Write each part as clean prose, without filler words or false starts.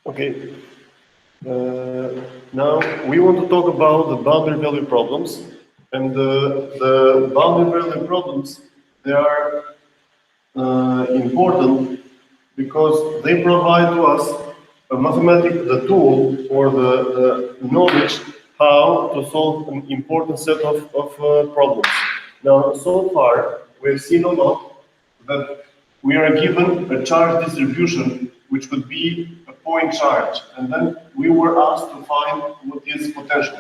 Okay. Now we want to talk about the boundary value problems, and the boundary value problems, they are important because they provide to us the tool or the knowledge how to solve an important set of problems. Now, so far, we've seen a lot that we are given a charge distribution which could be a point charge, and then we were asked to find what is potential.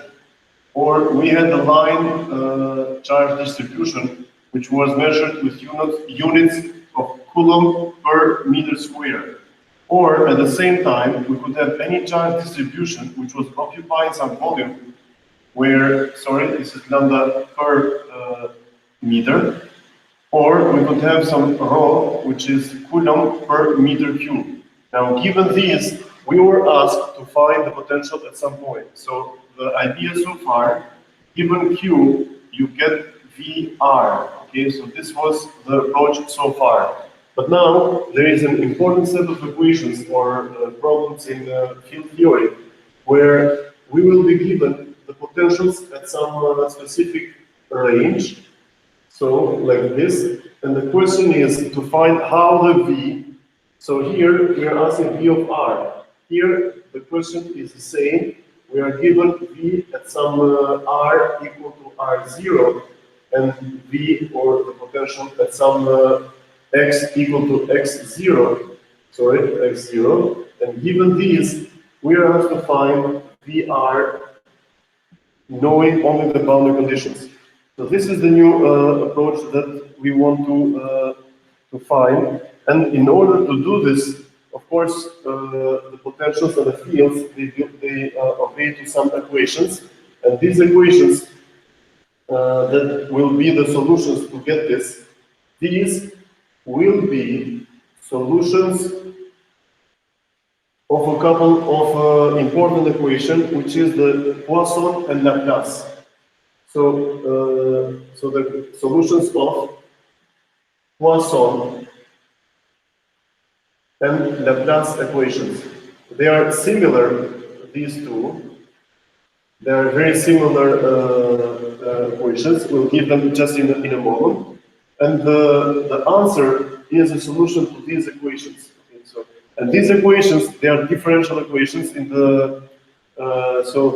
Or we had a line charge distribution which was measured with units of coulomb per meter square. Or at the same time, we could have any charge distribution which was occupying some volume where, sorry, this is lambda per meter. Or we could have some rho, which is coulomb per meter cube. Now, given these, we were asked to find the potential at some point. So the idea so far, given Q, you get VR. Okay, so this was the approach so far. But now there is an important set of equations or problems in field theory where we will be given the potentials at some specific range. So like this, and the question is to find how the V. So here we are asking V of R. Here the question is the same. We are given V at some R equal to R0 and V or the potential at some X equal to X0, sorry, X0. And given these, we are asked to find VR knowing only the boundary conditions. So this is the new approach that we want to find. And in order to do this, of course, the potentials and the fields, they obey to some equations. And these equations that will be the solutions to get this, these will be solutions of a couple of important equations, which is the Poisson and Laplace. So, so the solutions of Poisson and Laplace equations. They are similar, these two. They are very similar equations. We'll give them just in a moment. And the answer is a solution to these equations. Okay, so, and these equations, they are differential equations in the, so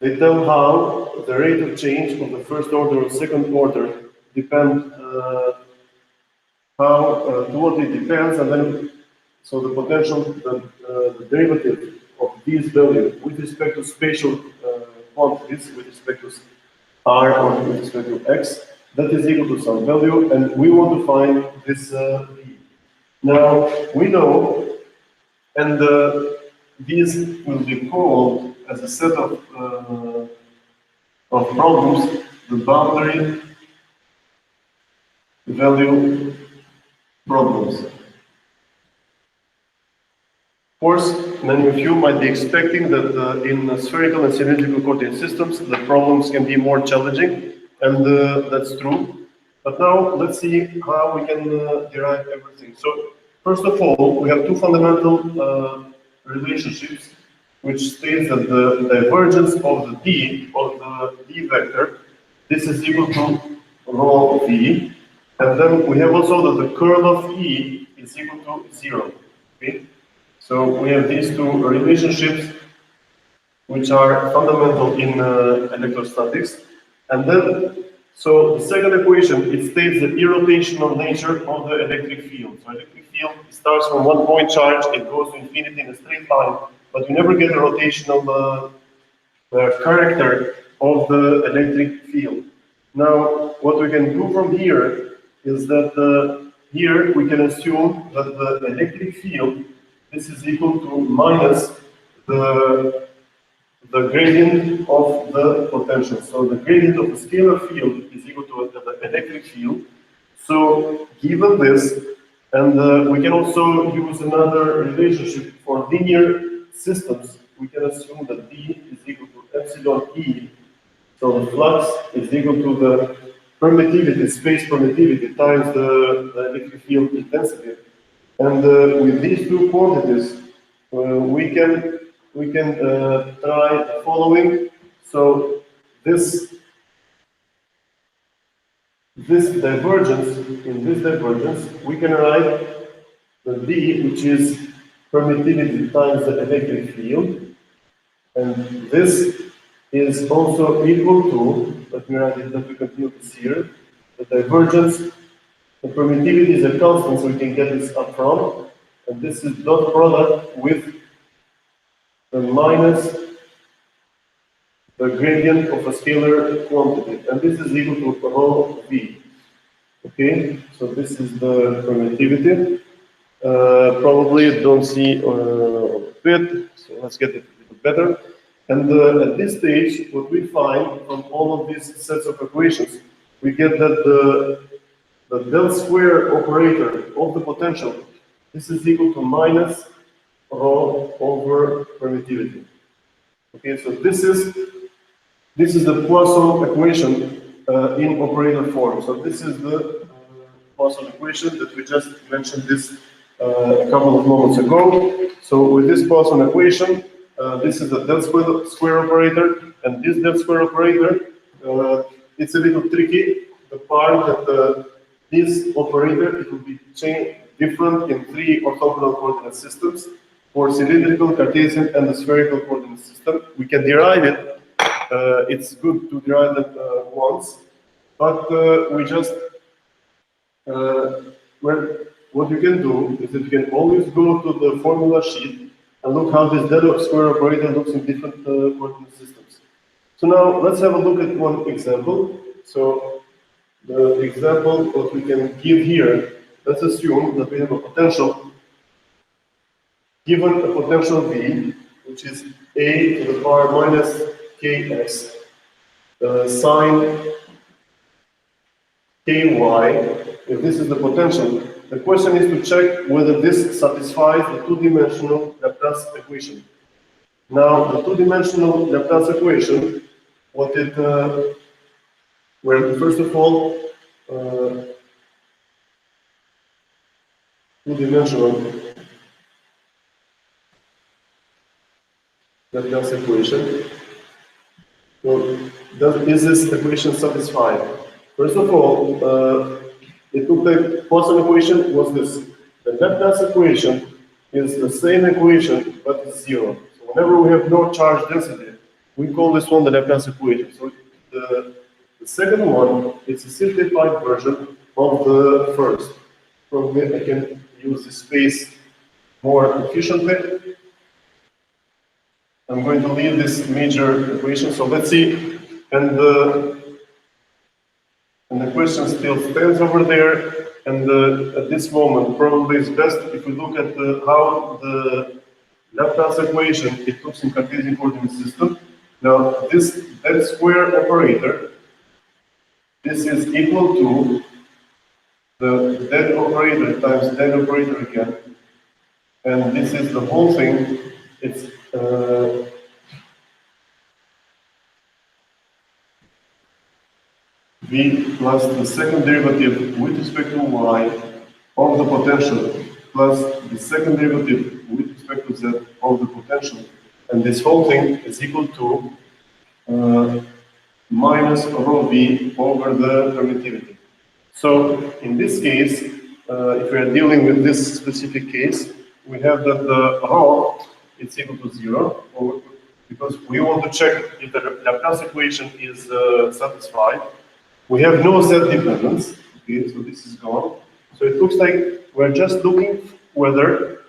they tell how the rate of change of the first order or second order depend to what it depends, and then so the potential, the derivative of these values with respect to spatial quantities, with respect to R or with respect to X, that is equal to some value, and we want to find this V. Now we know, and these will be called as a set of problems, the boundary value problems. Of course, many of you might be expecting that in spherical and cylindrical coordinate systems, the problems can be more challenging, and that's true. But now let's see how we can derive everything. So first of all, we have two fundamental relationships, which states that the divergence of the D, of the D vector, this is equal to rho V. And then we have also that the curl of E is equal to 0. Okay? So we have these two relationships which are fundamental in electrostatics. And then, so the second equation, it states the irrotational nature of the electric field. So electric field starts from one point charge, it goes to infinity in a straight line, but you never get a rotational character of the electric field. Now, what we can do from here is that here we can assume that the electric field, this is equal to minus the gradient of the potential. So the gradient of the scalar field is equal to the electric field. So given this, and we can also use another relationship for linear systems, we can assume that D is equal to epsilon E. So the flux is equal to the permittivity, space permittivity, times the electric field intensity. And with these two quantities, we can try the following. So this divergence, in this divergence, we can write the V, which is permittivity times the electric field, and this is also equal to, let me write it that we continue this here, the divergence, the permittivity is a constant, so we can get this up front, and this is dot product with the minus the gradient of a scalar quantity, and this is equal to rho V. Okay, so this is the permittivity. Probably don't see a bit, so let's get it a little better. And at this stage, what we find from all of these sets of equations, we get that the del square operator of the potential, this is equal to minus rho over permittivity. Okay, so this is the Poisson equation in operator form. So this is the Poisson equation that we just mentioned this a couple of moments ago. So with this Poisson equation, this is the del square operator, and this del square operator, it's a little tricky. The part that this operator, it will be different in three orthogonal coordinate systems. For cylindrical, Cartesian, and the spherical coordinate system, we can derive it. It's good to derive it once, but we just what you can do is that you can always go to the formula sheet and look how this del square operator looks in different coordinate systems. So now let's have a look at one example. So the example that we can give here, let's assume that we have a potential, given a potential V, which is a to the power minus kx sine ky, if this is the potential. The question is to check whether this satisfies the two-dimensional Laplace equation. Now, the two-dimensional Laplace equation, what it, well, first of all, two-dimensional Laplace equation. So, is this equation satisfied? First of all, it took the Poisson equation was this. The Laplace equation is the same equation, but it's zero. So whenever we have no charge density, we call this one the Laplace equation. So the second one is a simplified version of the first. Probably I can use this space more efficiently. I'm going to leave this major equation. So let's see, and the question still stands over there. And at this moment, probably it's best if we look at how the Laplace equation it looks in Cartesian coordinate system. Now, this del square operator, this is equal to the del operator times del operator again, and this is the whole thing. It's V plus the second derivative with respect to y of the potential plus the second derivative with respect to z of the potential, and this whole thing is equal to minus rho v over the permittivity. So in this case, if we are dealing with this specific case, we have that the rho is equal to 0, because we want to check if the Laplace equation is satisfied. We have no z dependence, okay, so this is gone. So it looks like we're just looking whether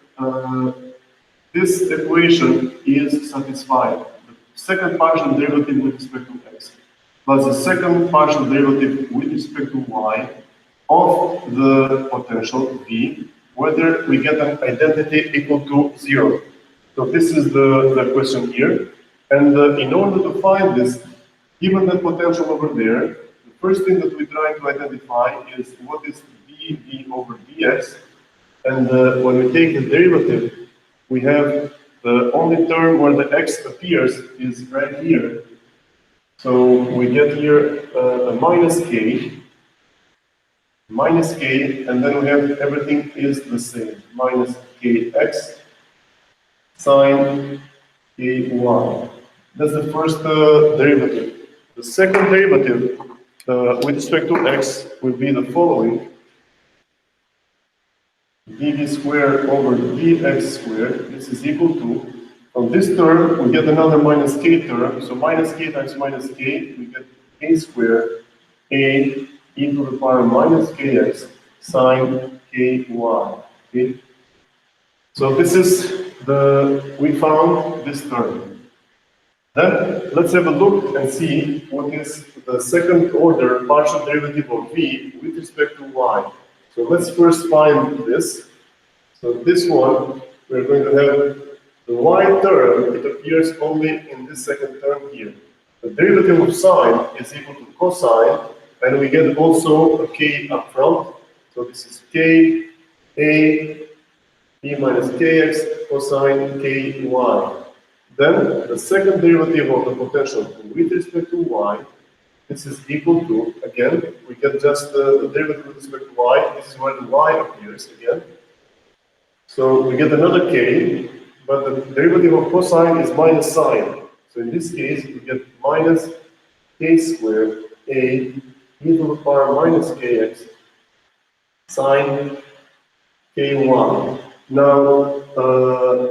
this equation is satisfied. The second partial derivative with respect to x plus the second partial derivative with respect to y of the potential V, whether we get an identity equal to 0. So this is the question here. And in order to find this, given the potential over there, the first thing that we try to identify is what is dv over dx. And when we take the derivative, we have the only term where the x appears is right here. So we get here a minus k. minus k, and then we have everything is the same. Minus kx sine ky. That's the first derivative. The second derivative with respect to x will be the following. dv squared over dx squared, this is equal to, from this term, we get another minus k term, so minus k times minus k, we get k squared, a e to the power minus kx sine ky, okay? So this is we found this term. Then, let's have a look and see what is the second order partial derivative of v with respect to y. So let's first find this. So this one, we're going to have the y term, it appears only in this second term here. The derivative of sine is equal to cosine, and we get also a k up front. So this is k, a, e minus kx cosine ky. Then the second derivative of the potential with respect to y, this is equal to, again, we get just the derivative with respect to y, this is where the y appears again. So we get another k, but the derivative of cosine is minus sine. So in this case, we get minus k squared a e to the power minus kx sine ky. Now,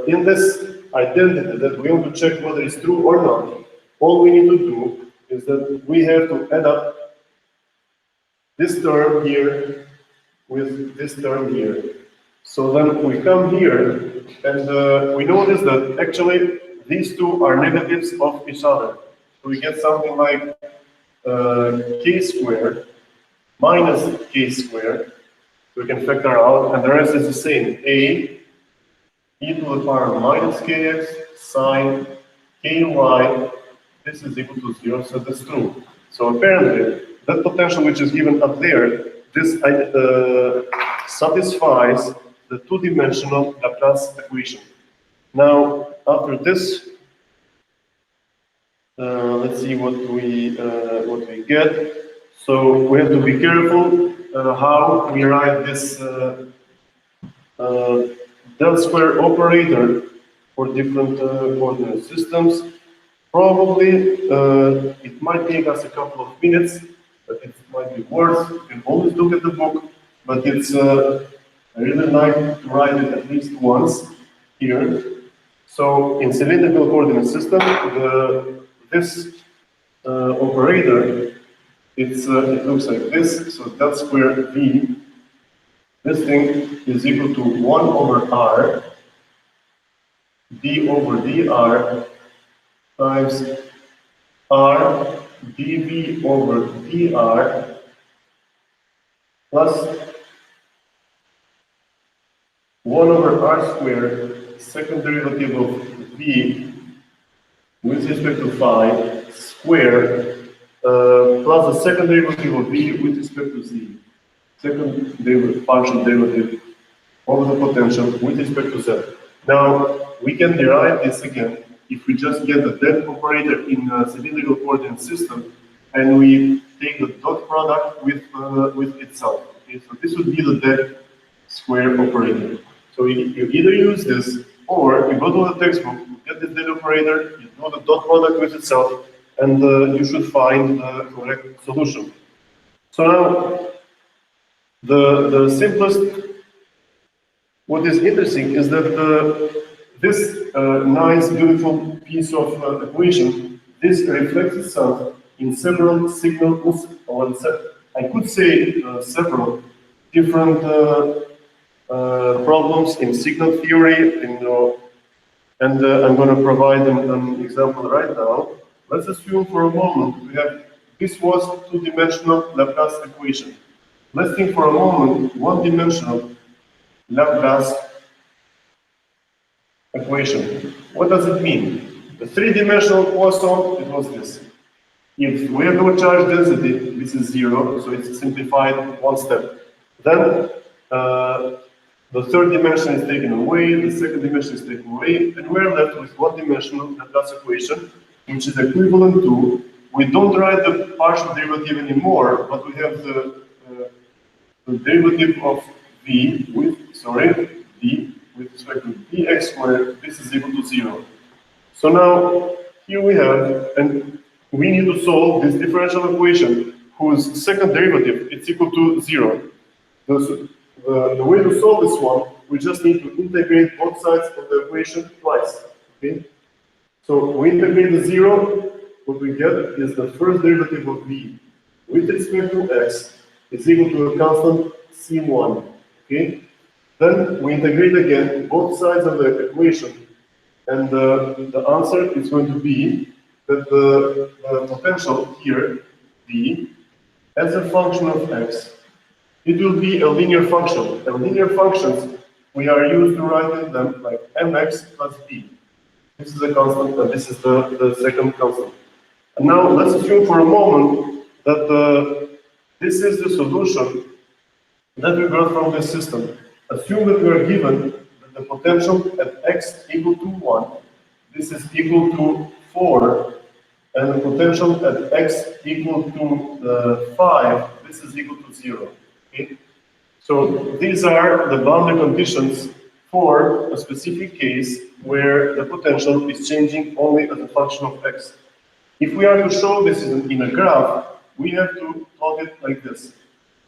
in this identity that we want to check whether it's true or not, all we need to do is that we have to add up this term here with this term here. So then we come here and we notice that actually these two are negatives of each other. So we get something like k squared minus k squared. So we can factor out, and the rest is the same. A e to the power minus kx sine ky, this is equal to 0, so that's true. So apparently, that potential which is given up there, this satisfies the two-dimensional Laplace equation. Now, after this, let's see what we get. So we have to be careful how we write this del square operator for different coordinate systems. Probably it might take us a couple of minutes, but it might be worth. You can always look at the book, but it's I really like to write it at least once here. So in cylindrical coordinate system, this operator, it looks like this. So del square v, this thing is equal to 1 over r d over dr times r dv over dr plus 1 over r squared, second derivative of v with respect to phi squared plus the second derivative of v with respect to z. Second derivative, partial derivative of the potential with respect to z. Now, we can derive this again if we just get the del operator in a cylindrical coordinate system and we take the dot product with itself. Okay, so this would be the del square operator. So you either use this, or you go to the textbook, you get the del operator, you do the dot product with itself, and you should find the correct solution. So now, the simplest, what is interesting is that this nice, beautiful piece of equation, this reflects itself in several signals, or I could say several different problems in signal theory, and I'm going to provide an example right now. Let's assume for a moment we have, this was two-dimensional Laplace equation. Let's think for a moment one-dimensional Laplace equation. What does it mean? The three-dimensional Poisson, it was this. If we have no charge density, this is 0, so it's simplified one step. Then the third dimension is taken away, the second dimension is taken away, and we're left with one-dimensional Laplace equation, which is equivalent to, we don't write the partial derivative anymore, but we have the the derivative of v with, d with respect to dx squared, this is equal to 0. So now, here we have, and we need to solve this differential equation whose second derivative is equal to 0. The way to solve this one, we just need to integrate both sides of the equation twice. Okay? So we integrate the 0, what we get is the first derivative of v with respect to x is equal to a constant c1. Okay? Then we integrate again both sides of the equation, and the answer is going to be that the potential here, v, as a function of x, it will be a linear function. And linear functions, we are used to writing them like mx plus b. This is a constant, and this is the second constant. And now let's assume for a moment that this is the solution that we got from this system. Assume that we are given that the potential at x equal to 1, this is equal to 4, and the potential at x equal to 5, this is equal to 0. Okay? So these are the boundary conditions for a specific case where the potential is changing only as a function of x. If we are to show this in a graph, we have to plot it like this.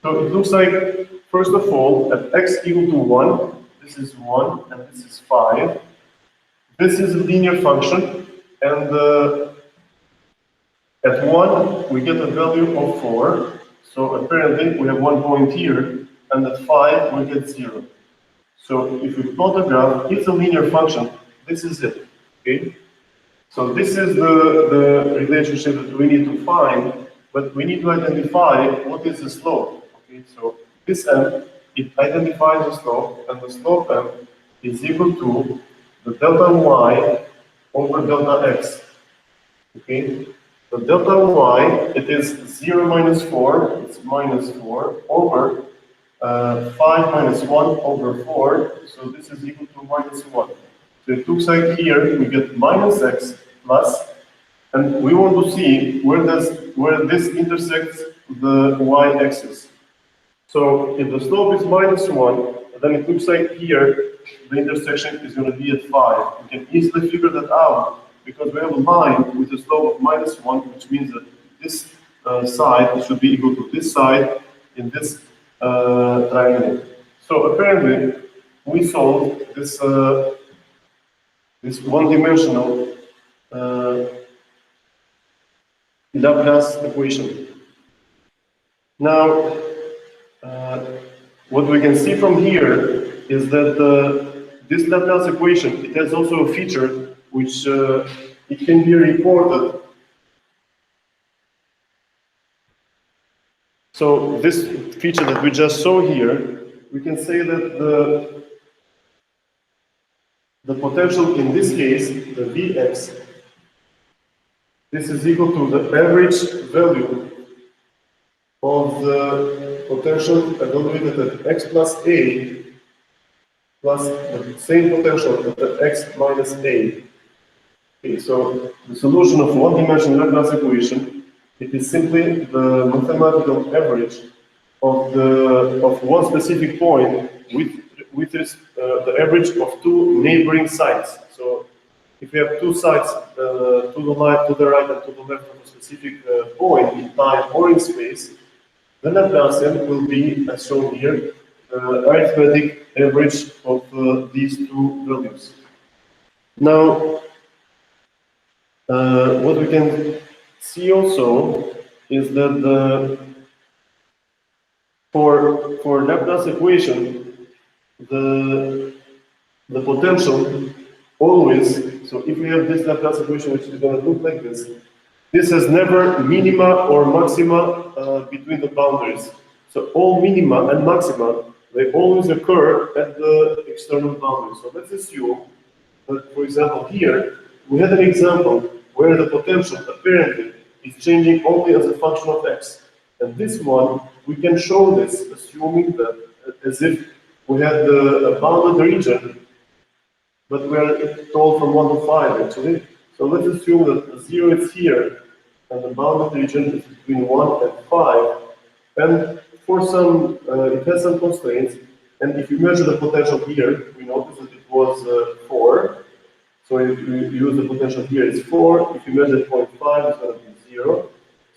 So it looks like, first of all, at x equal to 1, this is 1 and this is 5. This is a linear function, and at 1, we get a value of 4. So apparently, we have 1 point here, and at 5, we get 0. So if we plot the graph, it's a linear function. This is it. Okay? So this is the relationship that we need to find, but we need to identify what is the slope. Okay? So this m, it identifies the slope, and the slope m is equal to the delta y over delta x. Okay? The delta y, it is 0 minus 4, it's minus 4, over 5 minus 1 over 4, so this is equal to minus 1. So it looks like here we get minus x plus, and we want to see where this intersects the y-axis. So if the slope is minus 1, then it looks like here the intersection is going to be at 5. We can easily figure that out, because we have a line with a slope of minus 1, which means that this side should be equal to this side in this triangle. So apparently, we solved this this one-dimensional Laplace equation. Now, what we can see from here is that this Laplace equation, it has also a feature which it can be reported. So this feature that we just saw here, we can say that the potential in this case, the Vx, this is equal to the average value of the potential evaluated at x plus a plus the same potential at x minus a. Okay, so the solution of one-dimensional Laplace equation, it is simply the mathematical average of one specific point with the average of two neighboring sides. So if we have two sides to the right and to the left of a specific point in time or in space, the Laplacian will be, as shown here, the arithmetic average of these two values. Now, what we can see also is that for Laplace equation, the potential always, so if we have this Laplace equation which is going to look like this, this has never minima or maxima between the boundaries. So all minima and maxima, they always occur at the external boundary. So let's assume that, for example, here, we had an example where the potential apparently is changing only as a function of x. And this one, we can show this, assuming that as if we had a bounded region, but we are told from 1 to 5 actually. So let's assume that 0 is here, and the bounded region is between 1 and 5. And for some, it has some constraints, and if you measure the potential here, we notice that it was 4. So if you use the potential here, it's 4. If you measure 0.5, it's going to be 0.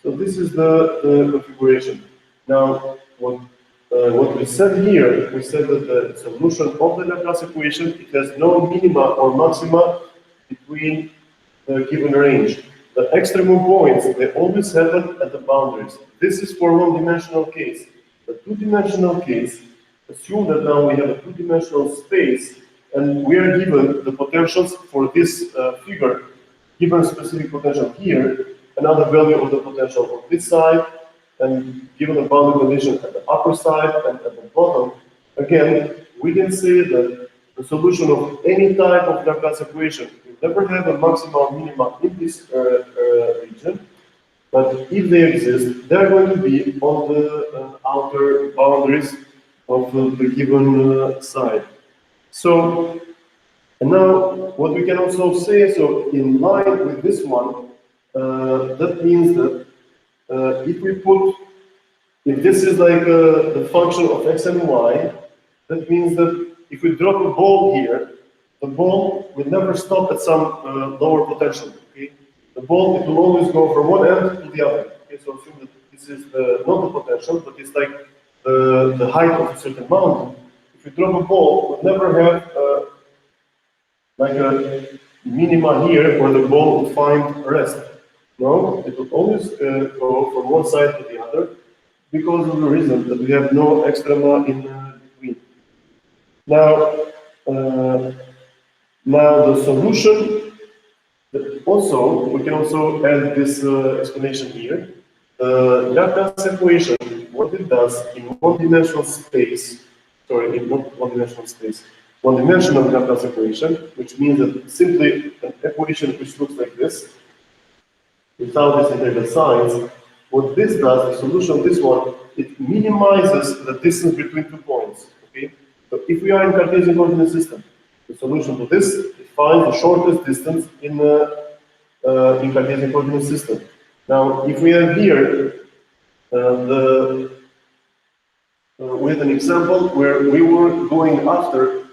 So this is the configuration. Now, what we said here, we said that the solution of the Laplace equation, it has no minima or maxima between the given range. The extremum points, they always happen at the boundaries. This is for one-dimensional case. The two-dimensional case, assume that now we have a two-dimensional space, and we are given the potentials for this figure, given specific potential here, another value of the potential on this side, and given a boundary condition at the upper side and at the bottom. Again, we can say that the solution of any type of Laplace equation will never have a maximum or minima in this region, but if they exist, they're going to be on the outer boundaries of the given side. So, and now what we can also say, so in line with this one, that means that if this is like the function of x and y, that means that if we drop a ball here, the ball will never stop at some lower potential. Okay, the ball, it will always go from one end to the other. Okay, so assume that this is not the potential, but it's like the height of a certain mountain. If you drop a ball, we'll never have like a minima here where the ball will find rest. No, it will always go from one side to the other because of the reason that we have no extrema in between. Now, the solution, also, we can also add this explanation here. The Laplace equation, what it does in one-dimensional space, sorry, in one-dimensional space, one-dimensional Laplace equation, which means that simply an equation which looks like this, without this integral signs, what this does, the solution of this one, it minimizes the distance between 2 points. Okay? So if we are in Cartesian coordinate system, the solution to this, it finds the shortest distance in Cartesian coordinate system. Now, if we have here with an example where we were going after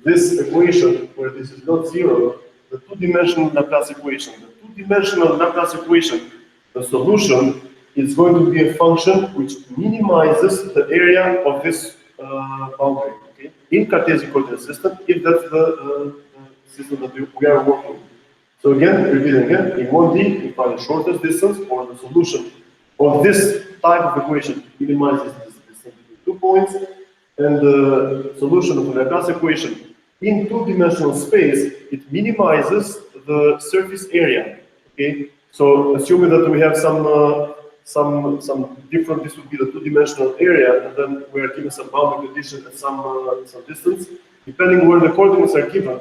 this equation, where this is not 0, the two-dimensional Laplace equation. The two-dimensional Laplace equation, the solution is going to be a function which minimizes the area of this boundary. Okay? In Cartesian coordinate system, if that's the system that we are working with. So again, repeating again, in 1D, we find the shortest distance, or the solution of this type of equation minimizes this distance between 2 points, and the solution of the Laplace equation in two-dimensional space, it minimizes the surface area. Okay, so assuming that we have some different, this would be the two-dimensional area, and then we are given some boundary condition at some distance. Depending where the coordinates are given,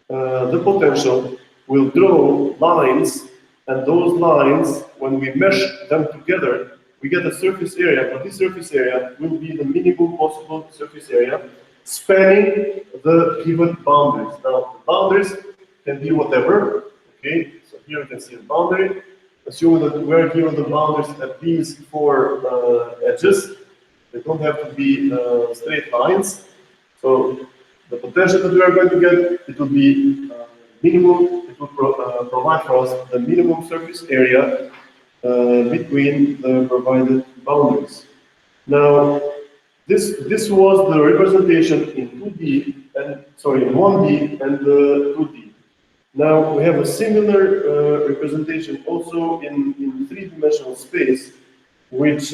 the potential will draw lines, and those lines, when we mesh them together, we get a surface area, but this surface area will be the minimum possible surface area spanning the given boundaries. Now, the boundaries can be whatever, okay? So here you can see the boundary. Assuming that we are given the boundaries at these 4 edges, they don't have to be straight lines. So the potential that we are going to get, it will be minimum, it will provide for us the minimum surface area between the provided boundaries. Now, this was the representation in 2D and sorry, in 1D and 2D. Now we have a similar representation also in three-dimensional space, which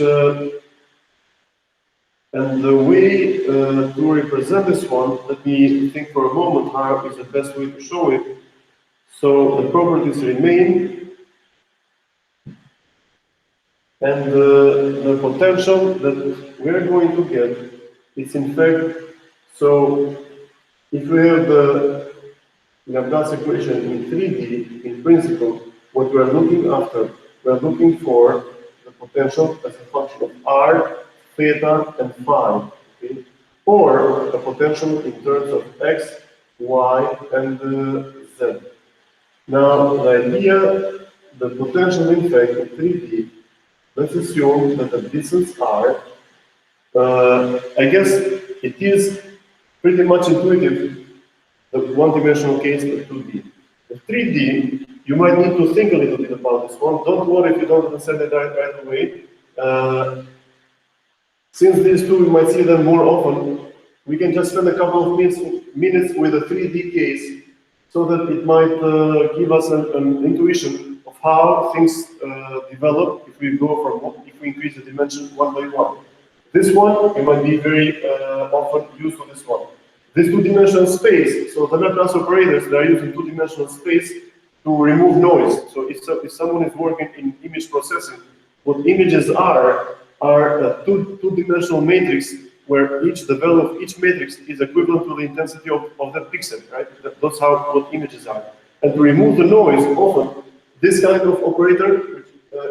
and the way to represent this one, let me think for a moment how is the best way to show it. So the properties remain, and the potential that we are going to get, it's in fact, so if we have the Laplace equation in 3D, in principle, what we are looking after, we are looking for the potential as a function of r, theta, and phi, okay? Or the potential in terms of x, y, and z. Now, the idea, the potential in fact in 3D, let's assume that the distance r I guess it is pretty much intuitive, the one-dimensional case, the 2D. The 3D, you might need to think a little bit about this one. Don't worry if you don't understand it right away. Since these two, we might see them more often, we can just spend a couple of minutes with a 3D case so that it might give us an intuition of how things develop if we go from if we increase the dimension one by one. This one, you might be very often used to this one. This two-dimensional space, so the Laplace operators, they are using two-dimensional space to remove noise. So if someone is working in image processing, what images are a two-dimensional matrix where the value of each matrix is equivalent to the intensity of that pixel, right? That's what images are. And to remove the noise, often this kind of operator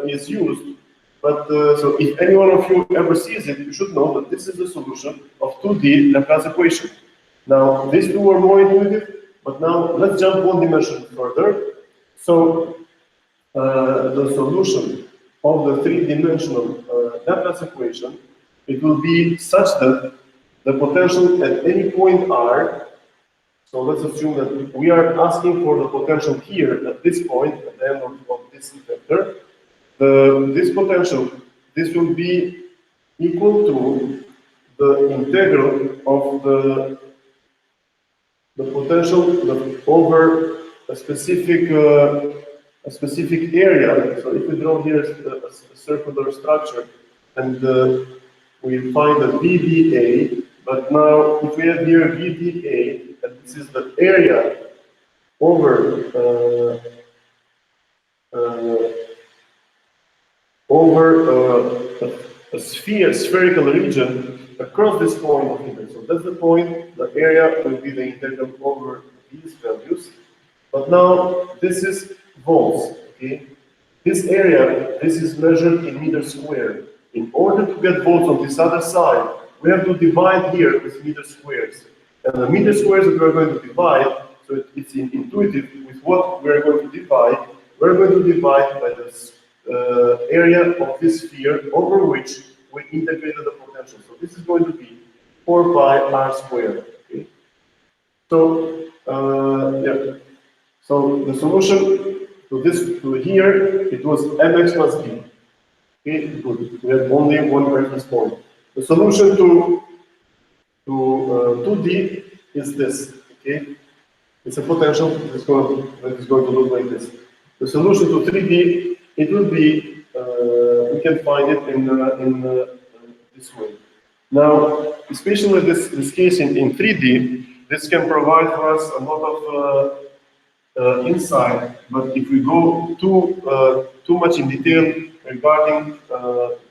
is used. But so if any one of you ever sees it, you should know that this is the solution of 2D Laplace equation. Now, these two are more intuitive, but now let's jump one dimension further. So the solution of the three-dimensional Laplace equation, it will be such that the potential at any point R, so let's assume that we are asking for the potential here at this point, at the end of this vector. This potential, this will be equal to the integral of the potential over a specific area. So if we draw here a circular structure and we find the VDA, but now if we have here VDA, and this is the area over a spherical region across this point of interest. So that's the point, the area will be the integral over these values. But now this is volts, okay? This area, this is measured in meters squared. In order to get volts on this other side, we have to divide here with meter squares. And the meter squares that we're going to divide, so it's intuitive with what we're going to divide. We're going to divide by this area of this sphere over which we integrated the potential. So this is going to be 4 pi r squared. Okay. So yeah. So the solution to here, it was mx plus b. Okay, good. We have only one reference point. The solution to 2D is this. Okay, it's a potential that is going to look like this. The solution to 3D, it will be we can find it in this way. Now, especially this case in 3D, this can provide for us a lot of insight. But if we go too much in detail regarding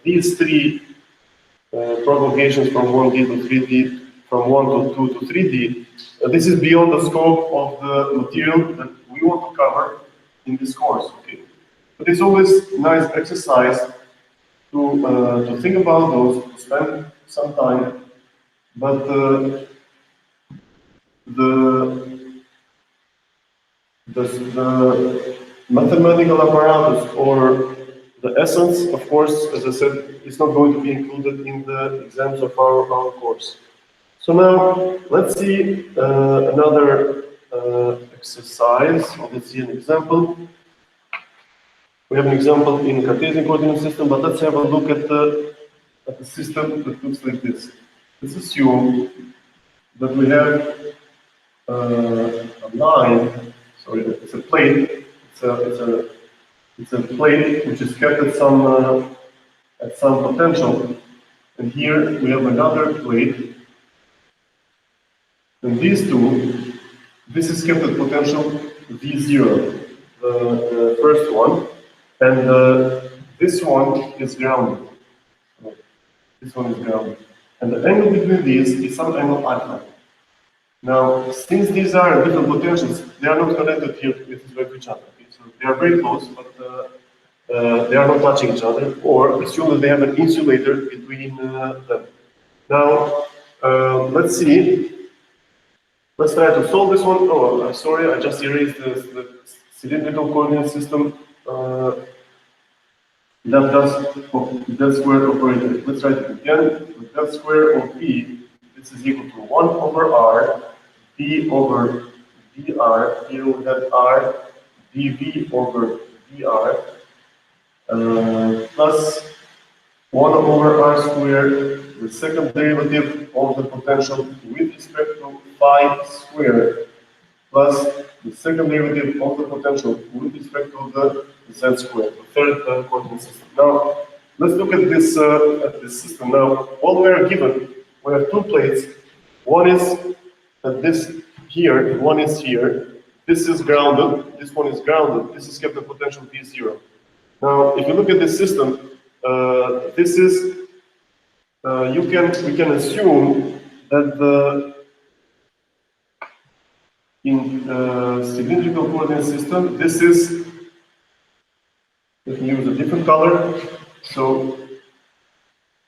these three propagations from 1D to 3D, from 1 to 2 to 3D, this is beyond the scope of the material that we want to cover in this course. Okay, but it's always nice exercise to think about those, to spend some time. But the mathematical apparatus or the essence, of course, as I said, is not going to be included in the exams of our course. So now let's see another exercise. Let's see an example. We have an example in Cartesian coordinate system, but let's have a look at the system that looks like this. Let's assume that we have a line. Sorry, it's a plate. It's a plate which is kept at some potential, and here we have another plate. And these two, this is kept at potential V0, the first one, and this one is grounded. This one is grounded. And the angle between these is some angle alpha. Now, since these are different potentials, they are not connected here with each other. Okay? So they are very close, but they are not touching each other, or assume that they have an insulator between them. Now, let's see. Let's try to solve this one. Oh, sorry, I just erased the cylindrical coordinate system Del squared operator. Let's write it again. The del square of B, this is equal to 1 over R, B over dr, here we have R, dV over dr, plus 1 over R squared, the second derivative of the potential with respect to phi squared, plus the second derivative of the potential with respect to the z squared, the third coordinate system. Now, let's look at this system. Now, what we are given, we have two plates. One is this here, one is here. This is grounded, this one is grounded. This is kept at potential V0. Now, if you look at this system, this is, we can assume that in cylindrical coordinate system, this is, let me use a different color. So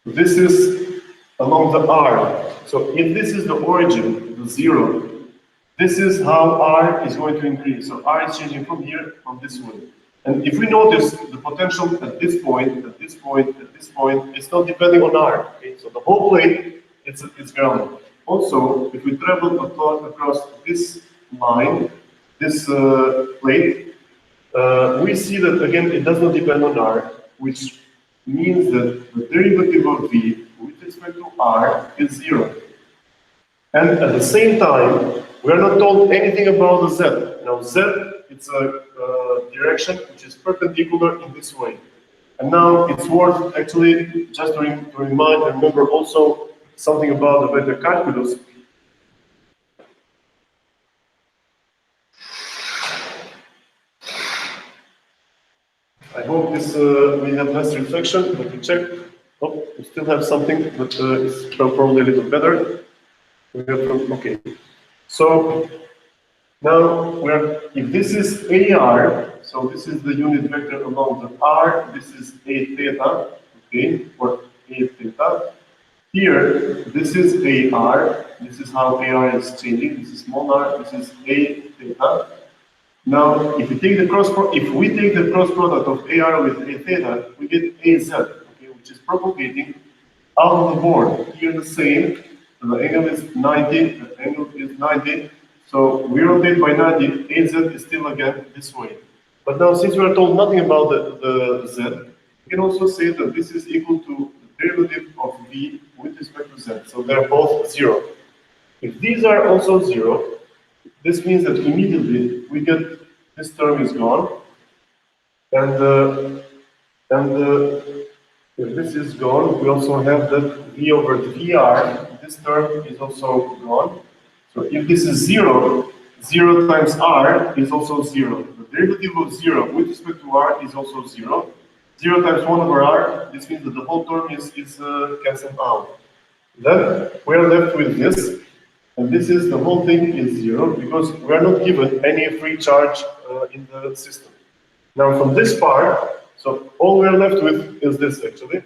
this is along the R. So if this is the origin, the 0, this is how R is going to increase. So R is changing from here, from this way. And if we notice the potential at this point, at this point, at this point, it's not depending on R. Okay? So the whole plate, it's grounded. Also, if we travel across this line, this plate, we see that again it does not depend on R, which means that the derivative of V with respect to R is 0. And at the same time, we are not told anything about the Z. Now Z, it's a direction which is perpendicular in this way. And now it's worth actually just to remind and remember also something about the vector calculus. I hope this we have less reflection. Let me check. Oh, we still have something, but it's probably a little better. We have okay. So now if this is AR, so this is the unit vector along the R. This is A theta, okay, or A theta. Here, this is AR. This is how AR is changing. This is small r. This is A theta. Now, if we take the cross product of AR with A theta, we get AZ, okay, which is propagating out of the board. Here the same, the angle is 90, the angle is 90, so we rotate by 90, AZ is still again this way. But now, since we are told nothing about the Z, we can also say that this is equal to the derivative of V with respect to Z, so they're both 0. If these are also 0, this means that immediately we get this term is gone, and if this is gone, we also have that V over VR. This term is also gone. So if this is 0, 0 times R is also 0. The derivative of 0 with respect to R is also 0. 0 times 1 over R. This means that the whole term is cancelled out. Then we are left with this. And this is, the whole thing is 0 because we are not given any free charge in the system. Now from this part, so all we are left with is this actually.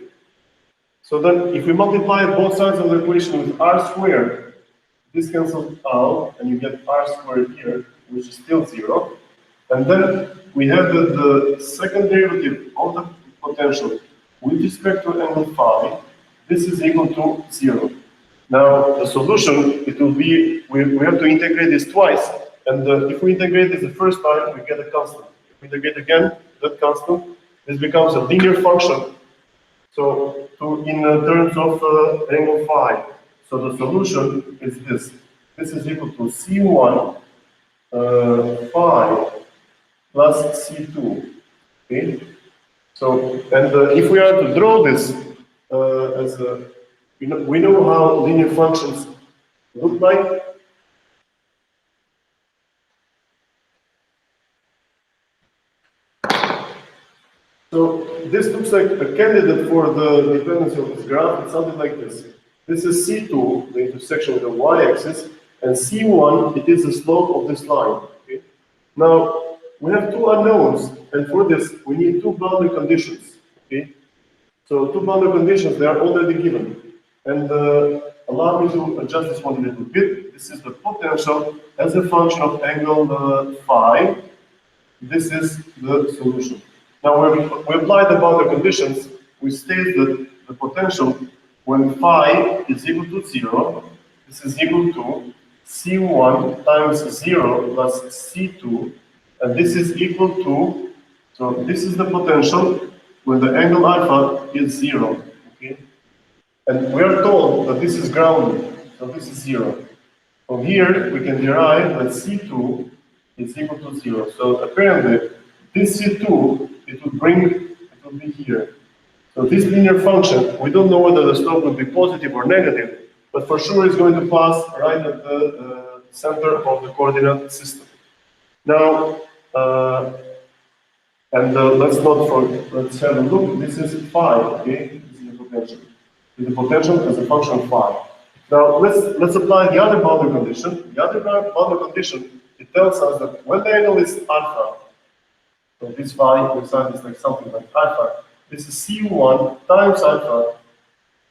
So then if we multiply both sides of the equation with R squared, this cancels out and you get R squared here, which is still 0. And then we have the second derivative of the potential with respect to angle phi. This is equal to 0. Now, the solution, it will be, we have to integrate this twice, and if we integrate this the first time, we get a constant. If we integrate again, that constant, this becomes a linear function, so in terms of angle phi. So the solution is this. This is equal to C1 phi plus C2, okay? So, and if we are to draw this as a we know how linear functions look like. So this looks like a candidate for the dependency of this graph. It's something like this. This is C2, the intersection with the y-axis, and C1, it is the slope of this line. Okay? Now, we have two unknowns, and for this, we need two boundary conditions. Okay? So two boundary conditions, they are already given. And allow me to adjust this one a little bit. This is the potential as a function of angle phi. This is the solution. Now, when we apply the boundary conditions, we state that the potential when phi is equal to 0, this is equal to C1 times 0 plus C2, and this is equal to, so this is the potential when the angle alpha is 0, okay? And we are told that this is grounded, so this is 0. From here, we can derive that C2 is equal to 0. So apparently, this C2, it will be here. So this linear function, we don't know whether the slope will be positive or negative, but for sure it's going to pass right at the center of the coordinate system. Now, let's have a look. This is phi, okay? This is the potential. The potential as a function of phi. Now let's apply the other boundary condition. The other boundary condition, it tells us that when the angle is alpha, so this phi inside is like something like alpha, this is C1 times alpha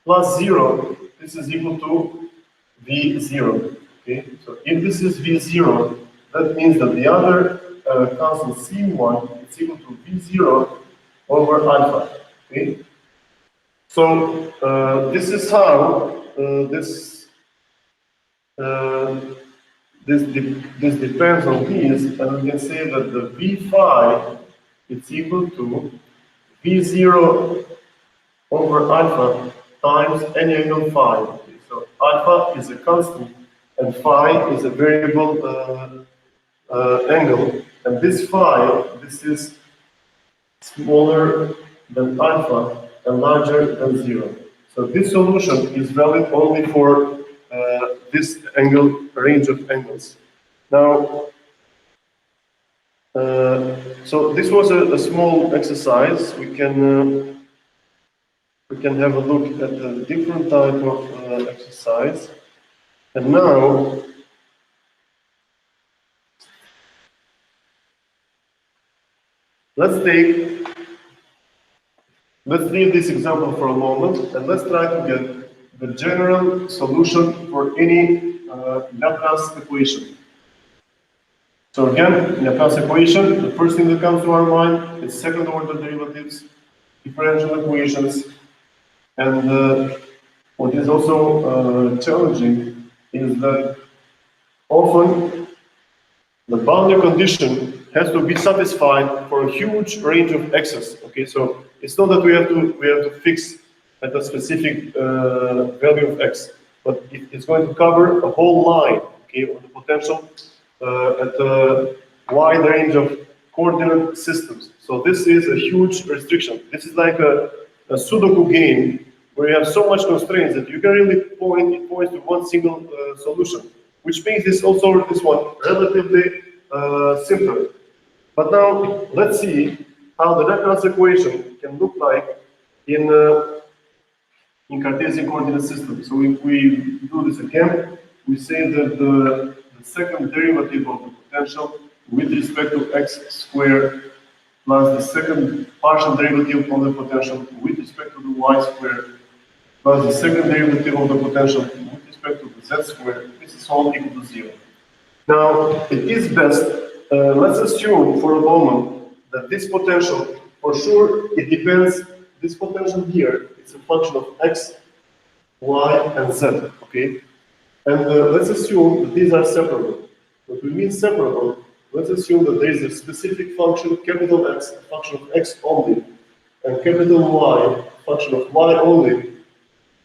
plus 0, this is equal to V0. Okay? So if this is V0, that means that the other constant C1 is equal to V0 over alpha. Okay? So this is how this depends on these, and we can say that the V phi is equal to V0 over alpha times any angle phi. Okay, so alpha is a constant and phi is a variable angle. And this phi, this is smaller than alpha and larger than 0. So this solution is valid only for this angle range of angles. Now, so this was a small exercise. We can have a look at a different type of exercise. And now, let's leave this example for a moment and let's try to get the general solution for any Laplace equation. So again, Laplace equation, the first thing that comes to our mind is second order derivatives, differential equations, and what is also challenging is that often the boundary condition has to be satisfied for a huge range of x's. Okay, so it's not that we have to fix at a specific value of x, but it's going to cover a whole line, okay, of the potential at a wide range of coordinate systems. So this is a huge restriction. This is like a Sudoku game where you have so much constraints that you can really point to one single solution, which makes this one relatively simpler. But now let's see how the Deadness equation can look like in Cartesian coordinate system. So if we do this again, we say that the second derivative of the potential with respect to x squared plus the second partial derivative of the potential with respect to the y squared plus the second derivative of the potential with respect to the z squared, this is all equal to 0. Now, it is best, let's assume for a moment that this potential, for sure, it depends, this potential here, it's a function of x, y, and z, okay? And let's assume that these are separable. What we mean separable, let's assume that there is a specific function, capital X, a function of x only, and capital Y, a function of y only,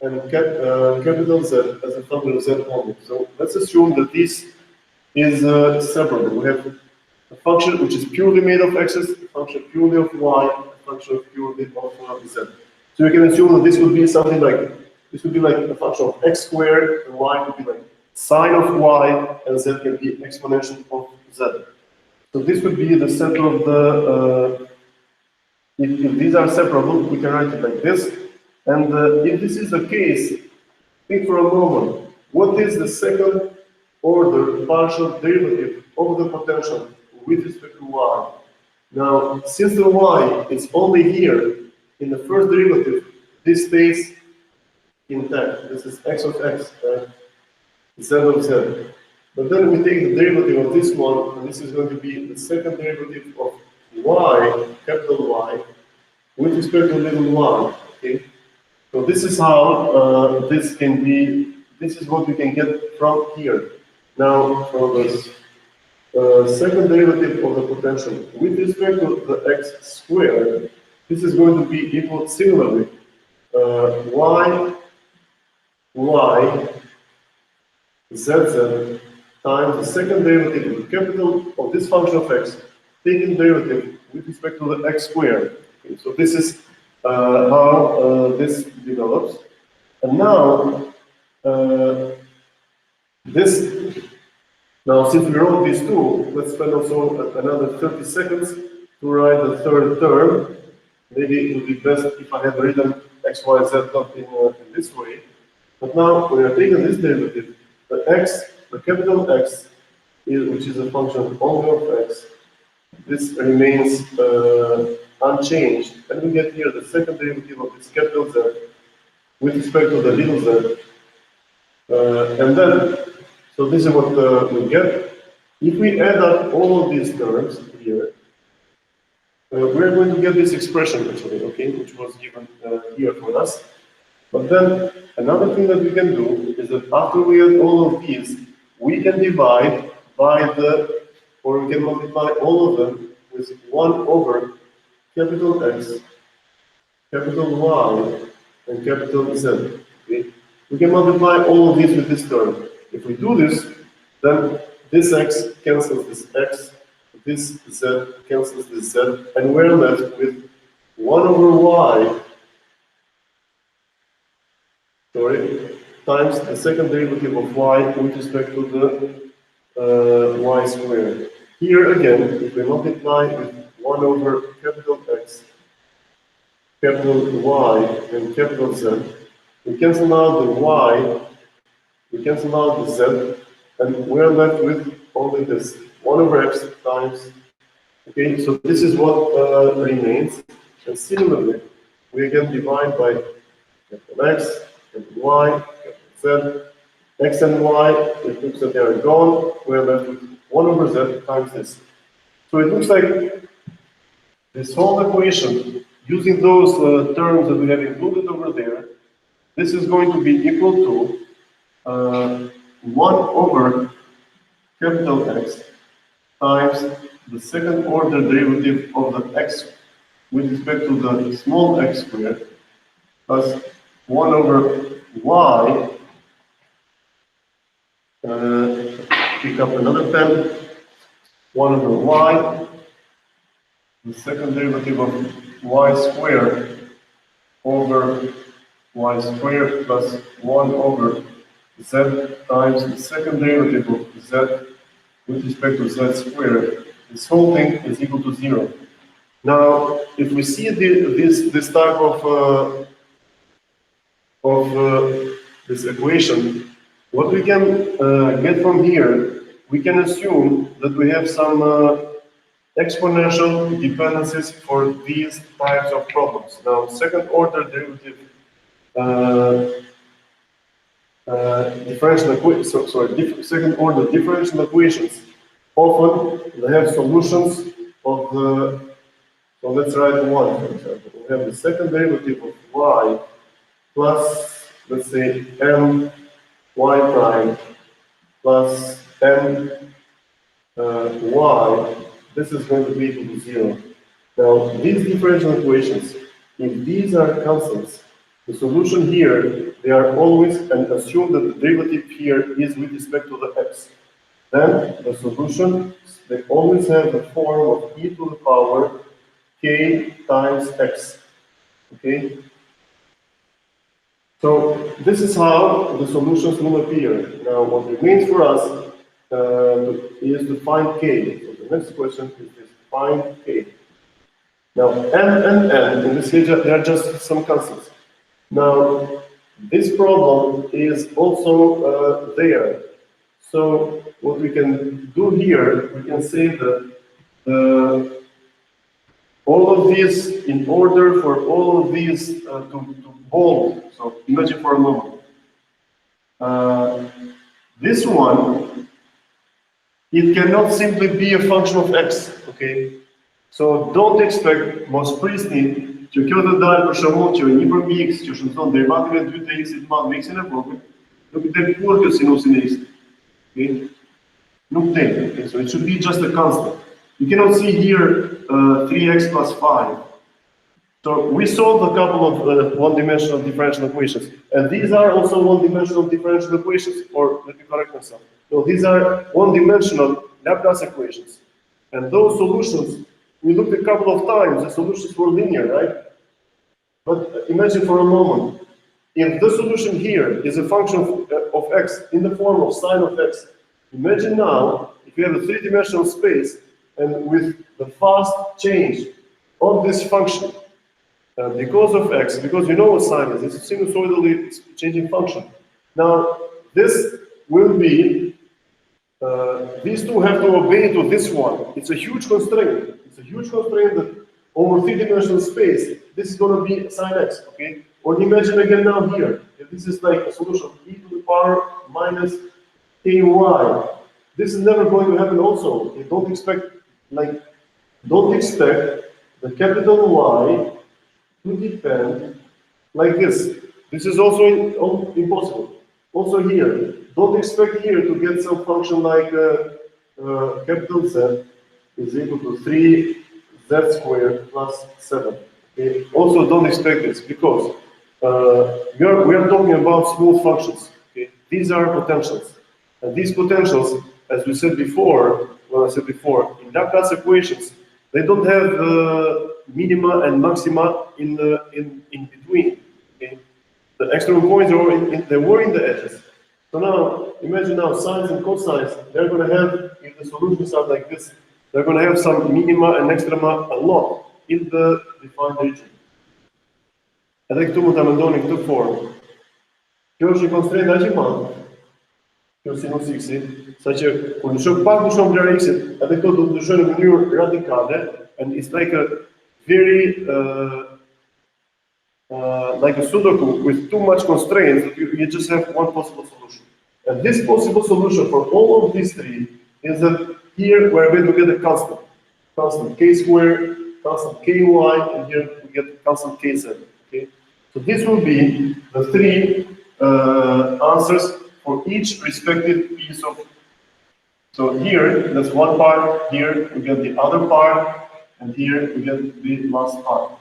and capital Z as a function of z only. So let's assume that this is separable. We have a function which is purely made of x's, a function purely of y, a function purely of z. So we can assume that this would be something like, this would be like a function of x squared, and y would be like sine of y, and z can be exponential of z. So this would be the center of the, if these are separable, we can write it like this. And if this is the case, think for a moment, what is the second order partial derivative of the potential with respect to y? Now, since the y is only here in the first derivative, this stays intact. This is x of x, z of z. But then we take the derivative of this one, and this is going to be the second derivative of y, capital Y, with respect to little y. Okay, so this is how this can be. This is what we can get from here. Now, for this second derivative of the potential with respect to the x squared, this is going to be equal similarly y z times the second derivative of the capital of this function of x, taking derivative with respect to the x squared. Okay, so this is how this develops. And now, now since we wrote these two, let's spend also another 30 seconds to write the third term. Maybe it would be best if I had written x, y, z not in this way. But now, we are taking this derivative, the x, the capital X, which is a function only of x, this remains unchanged. And we get here the second derivative of this capital Z with respect to the little z. And then, so this is what we get. If we add up all of these terms here, we're going to get this expression actually, okay, which was given here for us. But then another thing that we can do is that after we add all of these, we can divide by the, or we can multiply all of them with 1 over capital X, capital Y, and capital Z. Okay? We can multiply all of these with this term. If we do this, then this X cancels this X, this Z cancels this Z, and we're left with 1 over Y times the second derivative of y with respect to the y squared. Here again, if we multiply with 1 over capital X, capital Y, and capital Z, we cancel out the Y, we cancel out the Z, and we're left with only this 1 over X times. Okay, so this is what remains. And similarly, we again divide by capital X, capital Y, capital Z, X and Y, it looks like they are gone, we're left with 1 over Z times this. So it looks like this whole equation, using those terms that we have included over there, this is going to be equal to 1 over capital X times the second order derivative of the X with respect to the small x squared plus 1 over Y, pick up another pen, 1 over Y, the second derivative of Y squared over Y squared plus 1 over Z times the second derivative of Z with respect to Z squared. This whole thing is equal to 0. Now, if we see this type of this equation, what we can get from here, we can assume that we have some exponential dependencies for these types of problems. Now, second order derivative differential equations, second order differential equations often they have solutions of the, so let's write 1 for example. We have the second derivative of y plus, let's say, m y prime plus m y, this is going to be equal to 0. Now, these differential equations, if these are constants, the solution here, they are always, and assume that the derivative here is with respect to the x. Then the solution, they always have the form of e to the power k times x. Okay? So this is how the solutions will appear. Now, what remains for us is to find k. So the next question is this: find k. Now, m and n, in this case, they are just some constants. Now, this problem is also there. So what we can do here, we can say that all of these, in order for all of these to hold, so imagine for a moment, this one, it cannot simply be a function of x, okay? So don't expect mos prisni që kjo të dalë për shembull që 1/x që shënton derivative 2x i të madh me x-in e vogël, nuk i del kurrë kjo sinusin e x. Okay? Nuk del. Okay? So it should be just a constant. You cannot see here 3x plus 5. So we solved a couple of one-dimensional differential equations, and these are also one-dimensional differential equations, or let me correct myself. No, these are one-dimensional Laplace equations. And those solutions, we looked a couple of times, the solutions were linear, right? But imagine for a moment, if the solution here is a function of x in the form of sine of x, imagine now, if you have a three-dimensional space, and with the fast change of this function, because of x, because you know what sine is, it's a sinusoidally changing function. Now, this will be, these two have to obey to this one. It's a huge constraint. It's a huge constraint that over three-dimensional space, this is going to be sine x, okay? Or imagine again now here, if this is like a solution of e to the power minus ky. This is never going to happen also. Okay? Don't expect the capital Y to depend like this. This is also impossible. Also here, don't expect here to get some function like capital Z is equal to 3z squared plus 7. Okay? Also don't expect this because we are talking about smooth functions. Okay? These are potentials. And these potentials, as we said before, in Laplace equations, they don't have minima and maxima in between. Okay? The extreme points they were in the edges. So now, imagine now sines and cosines, they're going to have, if the solutions are like this, they're going to have some minima and extrema a lot in the defined region. Edhe këtu mund ta mendoni këtë formë. Kjo është një constraint aq i madh. Kjo sinus x-i, saqë kur ndryshon pak ndryshon vlera x-it, edhe këto do të ndryshojnë në mënyrë radikale, and it's like a very like a Sudoku with too much constraints that you just have one possible solution. And this possible solution for all of these three is that here we're going to get a constant k squared, constant ky, and here we get constant kz. Okay? So this will be the three answers for each respective piece of. So here, that's one part, here we get the other part, and here we get the last part.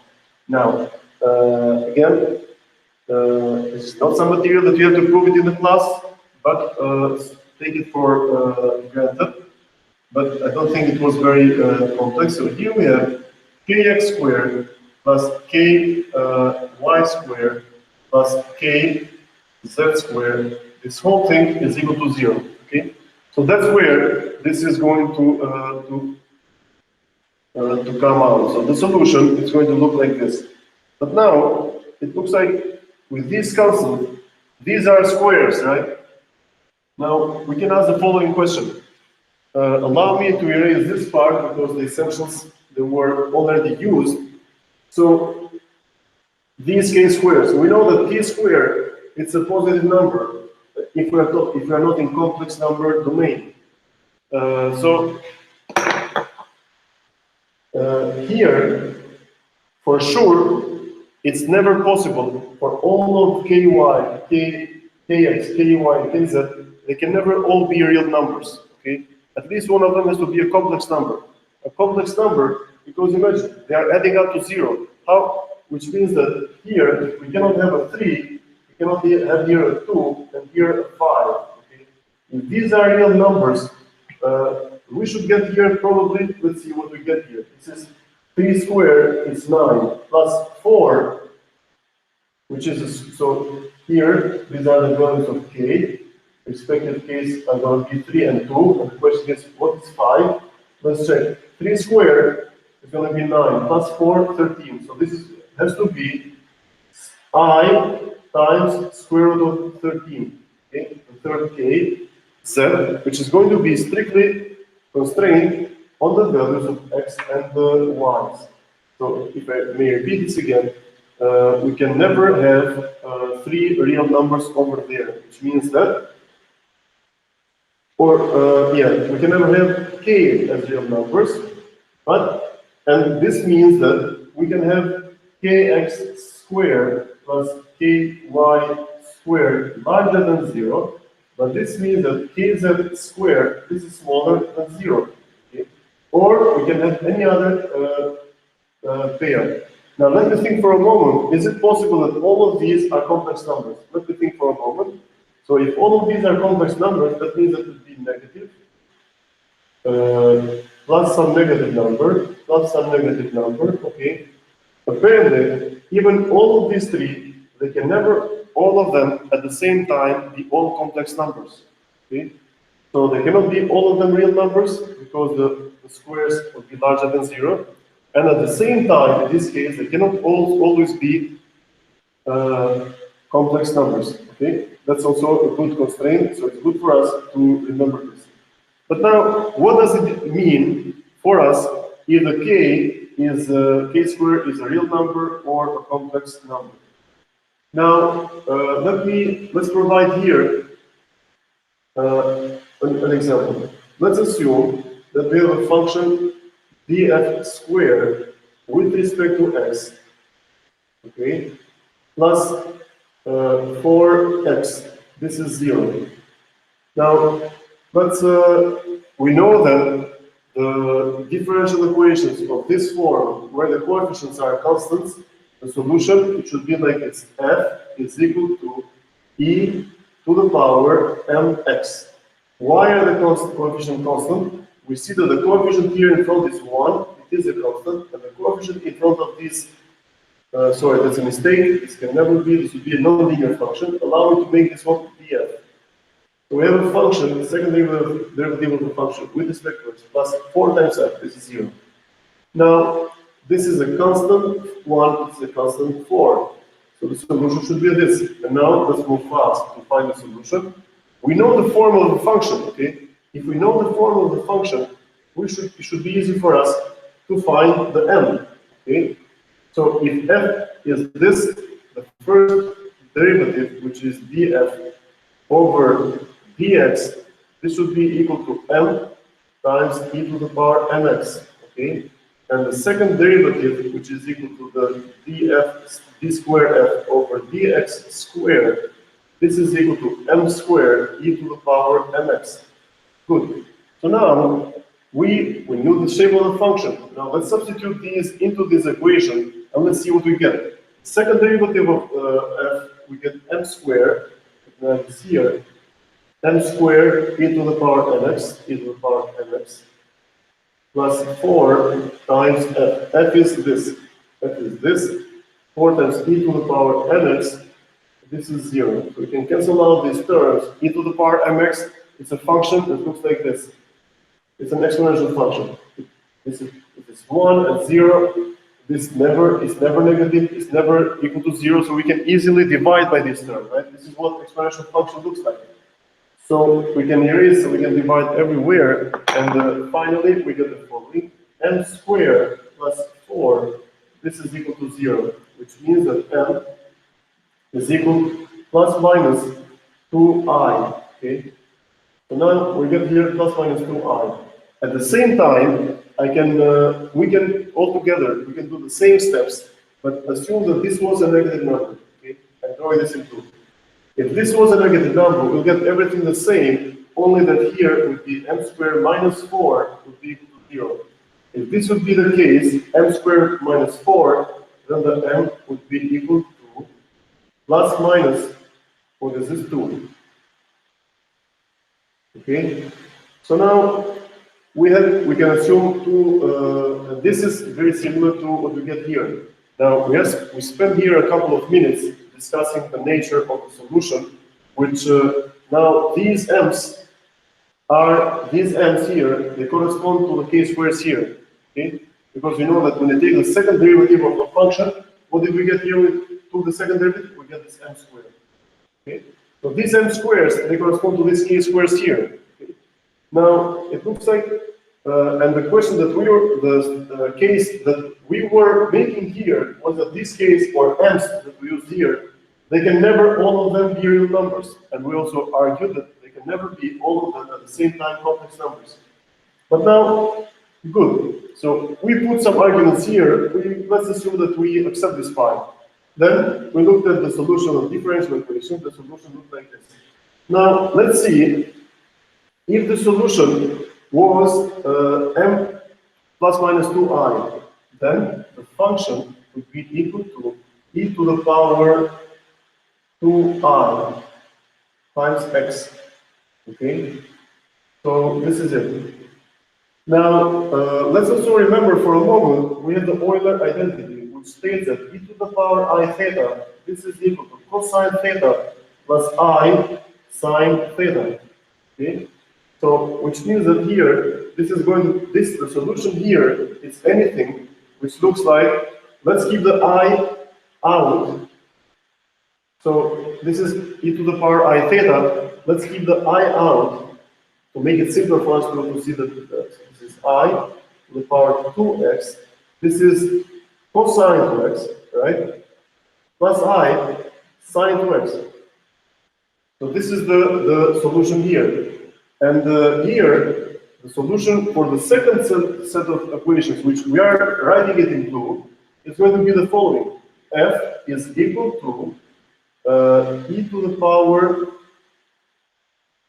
Now, again, it's not some material that you have to prove it in the class, but take it for granted. But I don't think it was very complex. So here we have kx squared plus ky squared plus k z squared. This whole thing is equal to 0. Okay, so that's where this is going to come out. So the solution is going to look like this. But now it looks like with these constants, these are squares, right? Now we can ask the following question. Allow me to erase this part because the essentials they were already used. So these k squares, we know that k squared it's a positive number if we are not in complex number domain. Here, for sure, it's never possible for all of ky, kx, ky, and kz. They can never all be real numbers. Okay, at least one of them has to be a complex number. A complex number because imagine they are adding up to 0. How? Which means that here we cannot have a 3, we cannot have here a 2, and here a 5. Okay? If these are real numbers, we should get here probably, let's see what we get here. This is 3 squared is 9 plus 4, which is, so here these are the values of k. Respective k's are going to be 3 and 2. And the question is, what is 5? Let's check. 3 squared is going to be 9 plus 4, 13. So this has to be I times square root of 13. Okay? The third k, z, which is going to be strictly constrained on the values of x and the y's. So if I may repeat this again, we can never have 3 real numbers over there, which means that, we can never have k as real numbers, but And this means that we can have kx squared plus ky squared larger than 0, but this means that kz squared, this is smaller than 0. Okay? Or we can have any other pair. Now let me think for a moment, is it possible that all of these are complex numbers? Let me think for a moment. So if all of these are complex numbers, that means that it would be negative, plus some negative number, plus some negative number, okay? Apparently, even all of these three, they can never, all of them at the same time, be all complex numbers, okay? So they cannot be all of them real numbers, because the squares would be larger than 0. And at the same time, in this case, they cannot always be complex numbers, okay? That's also a good constraint, so it's good for us to remember this. But now, what does it mean for us if the k squared is a real number or a complex number? Now, let's provide here an example. Let's assume that we have a function df squared with respect to x, okay, plus 4x. This is 0. Now, we know that the differential equations of this form, where the coefficients are constants, the solution, it should be like this. F is equal to e to the power mx. Why are the coefficient constant? We see that the coefficient here in front is 1, it is a constant, and the coefficient in front of this, sorry, that's a mistake, this can never be, this would be a non-linear function. Allow me to make this one df. So we have a function, the second derivative of the function with respect to x plus 4 times f, this is 0. Now, this is a constant 1, this is a constant 4. So the solution should be this. And now let's move fast to find the solution. We know the form of the function, okay? If we know the form of the function, it should be easy for us to find the m, okay? So if f is this, the first derivative, which is df over dx, this should be equal to m times e to the power mx, okay? And the second derivative, which is equal to the d squared f over dx squared, this is equal to m squared e to the power mx. Good. So now, we knew the shape of the function. Now let's substitute these into this equation, and let's see what we get. Second derivative of f, we get m squared, and it's here, m squared e to the power mx, e to the power mx, plus 4 times f. F is this, 4 times e to the power mx, this is 0. So we can cancel out these terms. E to the power mx, it's a function that looks like this. It's an exponential function. This is 1 and 0. This is never negative, it's never equal to 0, so we can easily divide by this term, right? This is what exponential function looks like. So we can erase, so we can divide everywhere, and finally we get the following. M squared plus 4, this is equal to 0, which means that m is equal plus minus 2i, okay? So now we get here plus minus 2i. At the same time, we can altogether, we can do the same steps, but assume that this was a negative number, okay? And draw this in two. If this was a negative number, we'll get everything the same, only that here would be m squared minus 4 would be equal to 0. If this would be the case, m squared minus 4, then the m would be equal to plus minus, what is this, 2. Okay? So now, we can assume this is very similar to what we get here. Now, we spent here a couple of minutes discussing the nature of the solution, which now these m's here, they correspond to the k squares here, okay? Because we know that when we take the second derivative of the function, what did we get here to the second derivative? We get this m squared, okay? So these m squares, they correspond to these k squares here. Okay? Now, it looks like, and the question that the case that we were making here was that this case, or m's that we use here, they can never all of them be real numbers. And we also argued that they can never be all of them at the same time complex numbers. But now, Good. So we put some arguments here. Let's assume that we accept this phi. Then we looked at the solution of differential equation. The solution looked like this. Now let's see if the solution was m plus minus 2i. Then the function would be equal to e to the power 2i times x. Okay. So this is it. Now, let's also remember for a moment, we have the Euler identity, which states that e to the power I theta, this is equal to cosine theta plus I sine theta. Okay? So, which means that here, this is going to, the solution here is anything which looks like, let's keep the I out. So, this is e to the power I theta, let's keep the I out. To make it simpler for us to see that this is I to the power 2x, this is cosine 2x, right? Plus I sine 2x. So this is the solution here. And here, the solution for the second set of equations, which we are writing it in blue, is going to be the following. F is equal to e to the power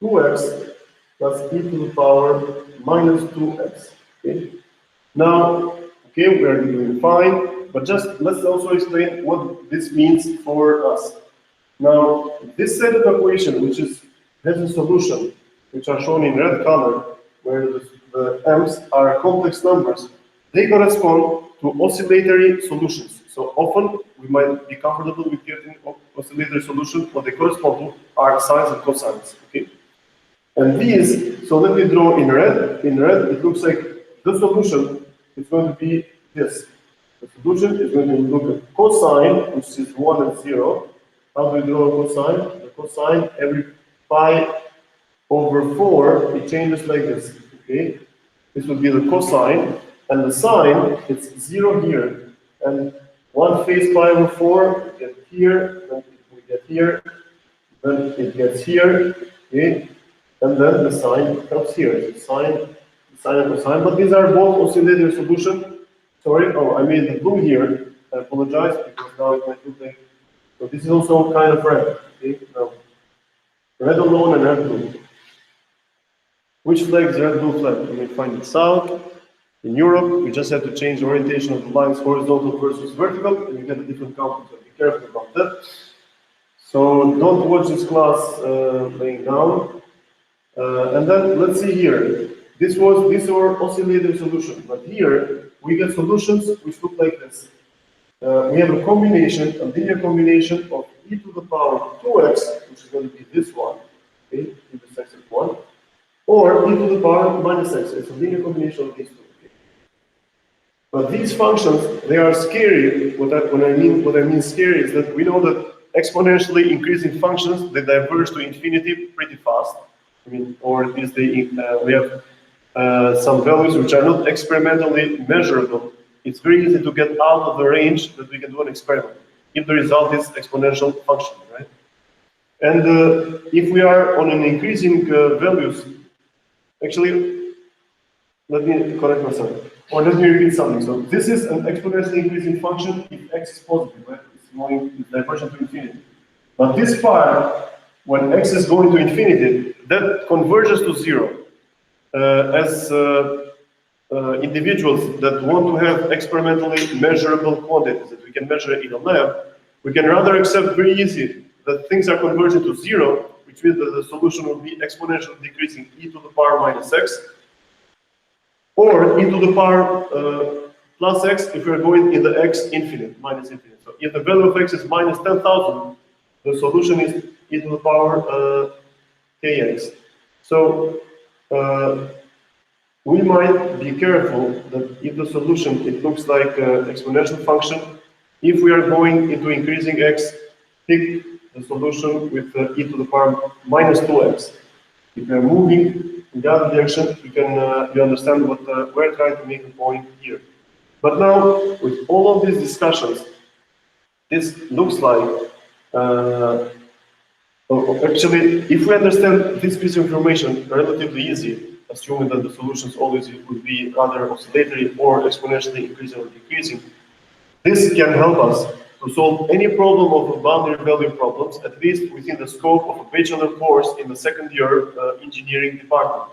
2x plus e to the power minus 2x. Okay. Now, okay, we are doing fine, but just let's also explain what this means for us. Now, this set of equation, which has a solution, which are shown in red color, where the m's are complex numbers, they correspond to oscillatory solutions. So often we might be comfortable with getting oscillatory solutions. What they correspond to are sines and cosines. Okay. And these, so let me draw in red. In red, it looks like the solution is going to be this. The solution is going to look at cosine, which is 1 and 0. How do we draw a cosine? The cosine, every pi over 4, it changes like this. Okay? This would be the cosine. And the sine, it's 0 here. And 1 phase pi over 4, we get here, then we get here, then it gets here. Okay? And then the sine comes here. So sine and cosine, but these are both oscillatory solution. Sorry, oh, I made the blue here. I apologize because now it might look like. So this is also kind of red. Okay, now red alone and red blue. Which flag is red blue flag? You may find it south. In Europe, we just have to change the orientation of the lines horizontal versus vertical, and you get a different count. So be careful about that. So don't watch this class laying down. And then let's see here. These were oscillator solution, but here we get solutions which look like this. We have a combination, a linear combination of e to the power 2x, which is going to be this one, okay, e to the x of 1, or e to the power minus x. It's a linear combination of these two. Okay. But these functions, they are scary. What I mean scary is that we know that exponentially increasing functions, they diverge to infinity pretty fast. I mean, or at least we have some values which are not experimentally measurable. It's very easy to get out of the range that we can do an experiment if the result is exponential function, right? And if we are on an increasing values, actually, let me correct myself, or let me repeat something. So this is an exponentially increasing function if x is positive, right? It's divergent to infinity. But this part, when x is going to infinity, that converges to 0. As individuals that want to have experimentally measurable quantities that we can measure in a lab, we can rather accept very easy that things are converging to 0, which means that the solution will be exponentially decreasing e to the power minus x, or e to the power plus x if we're going in the x infinite, minus infinite. So if the value of x is minus 10,000, the solution is e to the power kx. So we might be careful that if the solution, it looks like an exponential function, if we are going into increasing x, pick the solution with e to the power minus 2x. If we are moving in the other direction, you understand what we're trying to make the point here. But now, with all of these discussions, this looks like actually, if we understand this piece of information relatively easy, assuming that the solutions always would be either oscillatory or exponentially increasing or decreasing. This can help us to solve any problem of boundary value problems, at least within the scope of a bachelor course in the second year engineering department.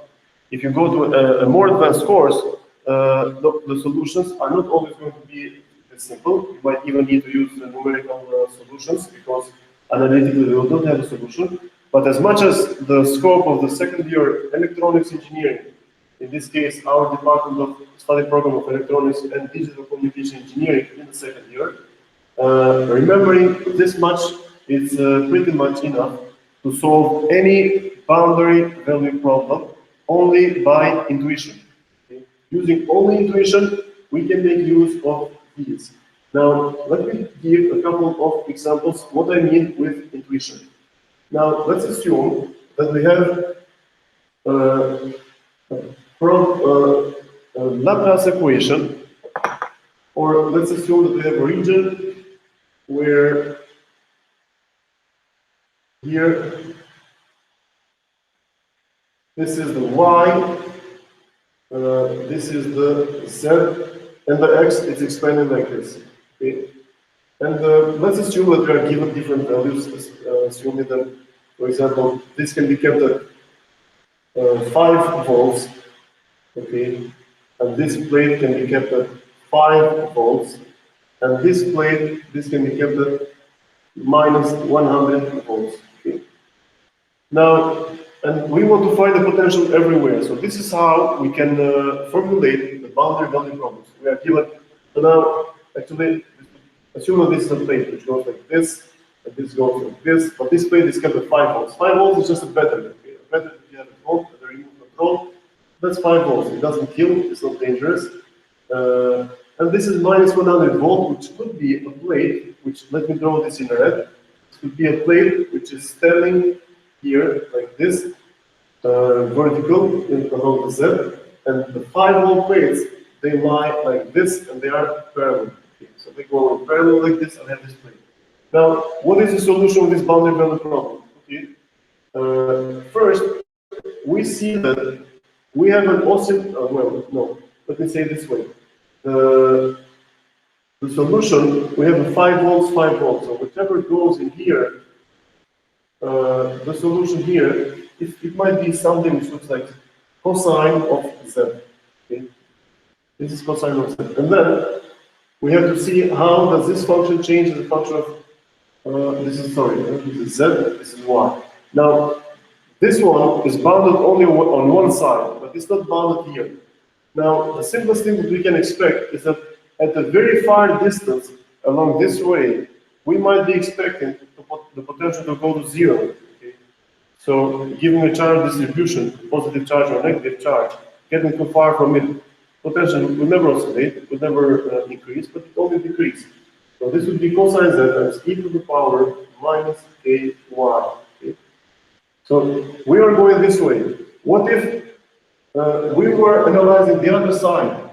If you go to a more advanced course, the solutions are not always going to be this simple. You might even need to use numerical solutions because analytically they will not have a solution. But as much as the scope of the second year electronics engineering, in this case, our Department of Study Program of Electronics and Digital Communication Engineering in the second year, remembering this much is pretty much enough to solve any boundary value problem only by intuition. Okay? Using only intuition, we can make use of these. Now, let me give a couple of examples what I mean with intuition. Now, let's assume that we have from a Laplace equation, or let's assume that we have a region where here this is the y, this is the z, and the x is expanded like this. Okay? And let's assume that we are given different values, assuming that, for example, this can be kept at 5 volts, okay, and this plate can be kept at 5 volts, and this plate, this can be kept at minus 100 volts. Okay. Now, and we want to find the potential everywhere. So this is how we can formulate the boundary value problems. We are given. So now, actually, assume that this is a plate which goes like this, and this goes like this, but this plate is kept at 5 volts. 5 volts is just a battery. Okay? A battery you have at home, the remote control. That's 5 volts. It doesn't kill. It's not dangerous. And this is minus 100 volt, which could be a plate, which, let me draw this in red. This could be a plate which is standing here like this, vertical along the Z, and the 5 volt plates, they lie like this, and they are parallel. Okay, so they go parallel like this and have this plate. Now, what is the solution of this boundary value problem? Okay. First, we see that we have an oscillator, well, no, let me say it this way. The solution, we have a 5 volts, 5 volts. So whatever goes in here, the solution here, it might be something which looks like cosine of z. Okay? This is cosine of z. And then we have to see how does this function change the function of, this is, sorry, this is z, this is y. Now, this one is bounded only on one side, but it's not bounded here. Now, the simplest thing that we can expect is that at a very far distance along this way, we might be expecting the potential to go to 0. Okay? So, given a charge distribution, positive charge or negative charge, getting too far from it, potential will never oscillate, it will never increase, but it only decrease. So, this would be cosine z times e to the power minus ky. Okay? So, we are going this way. What if we were analyzing the other side?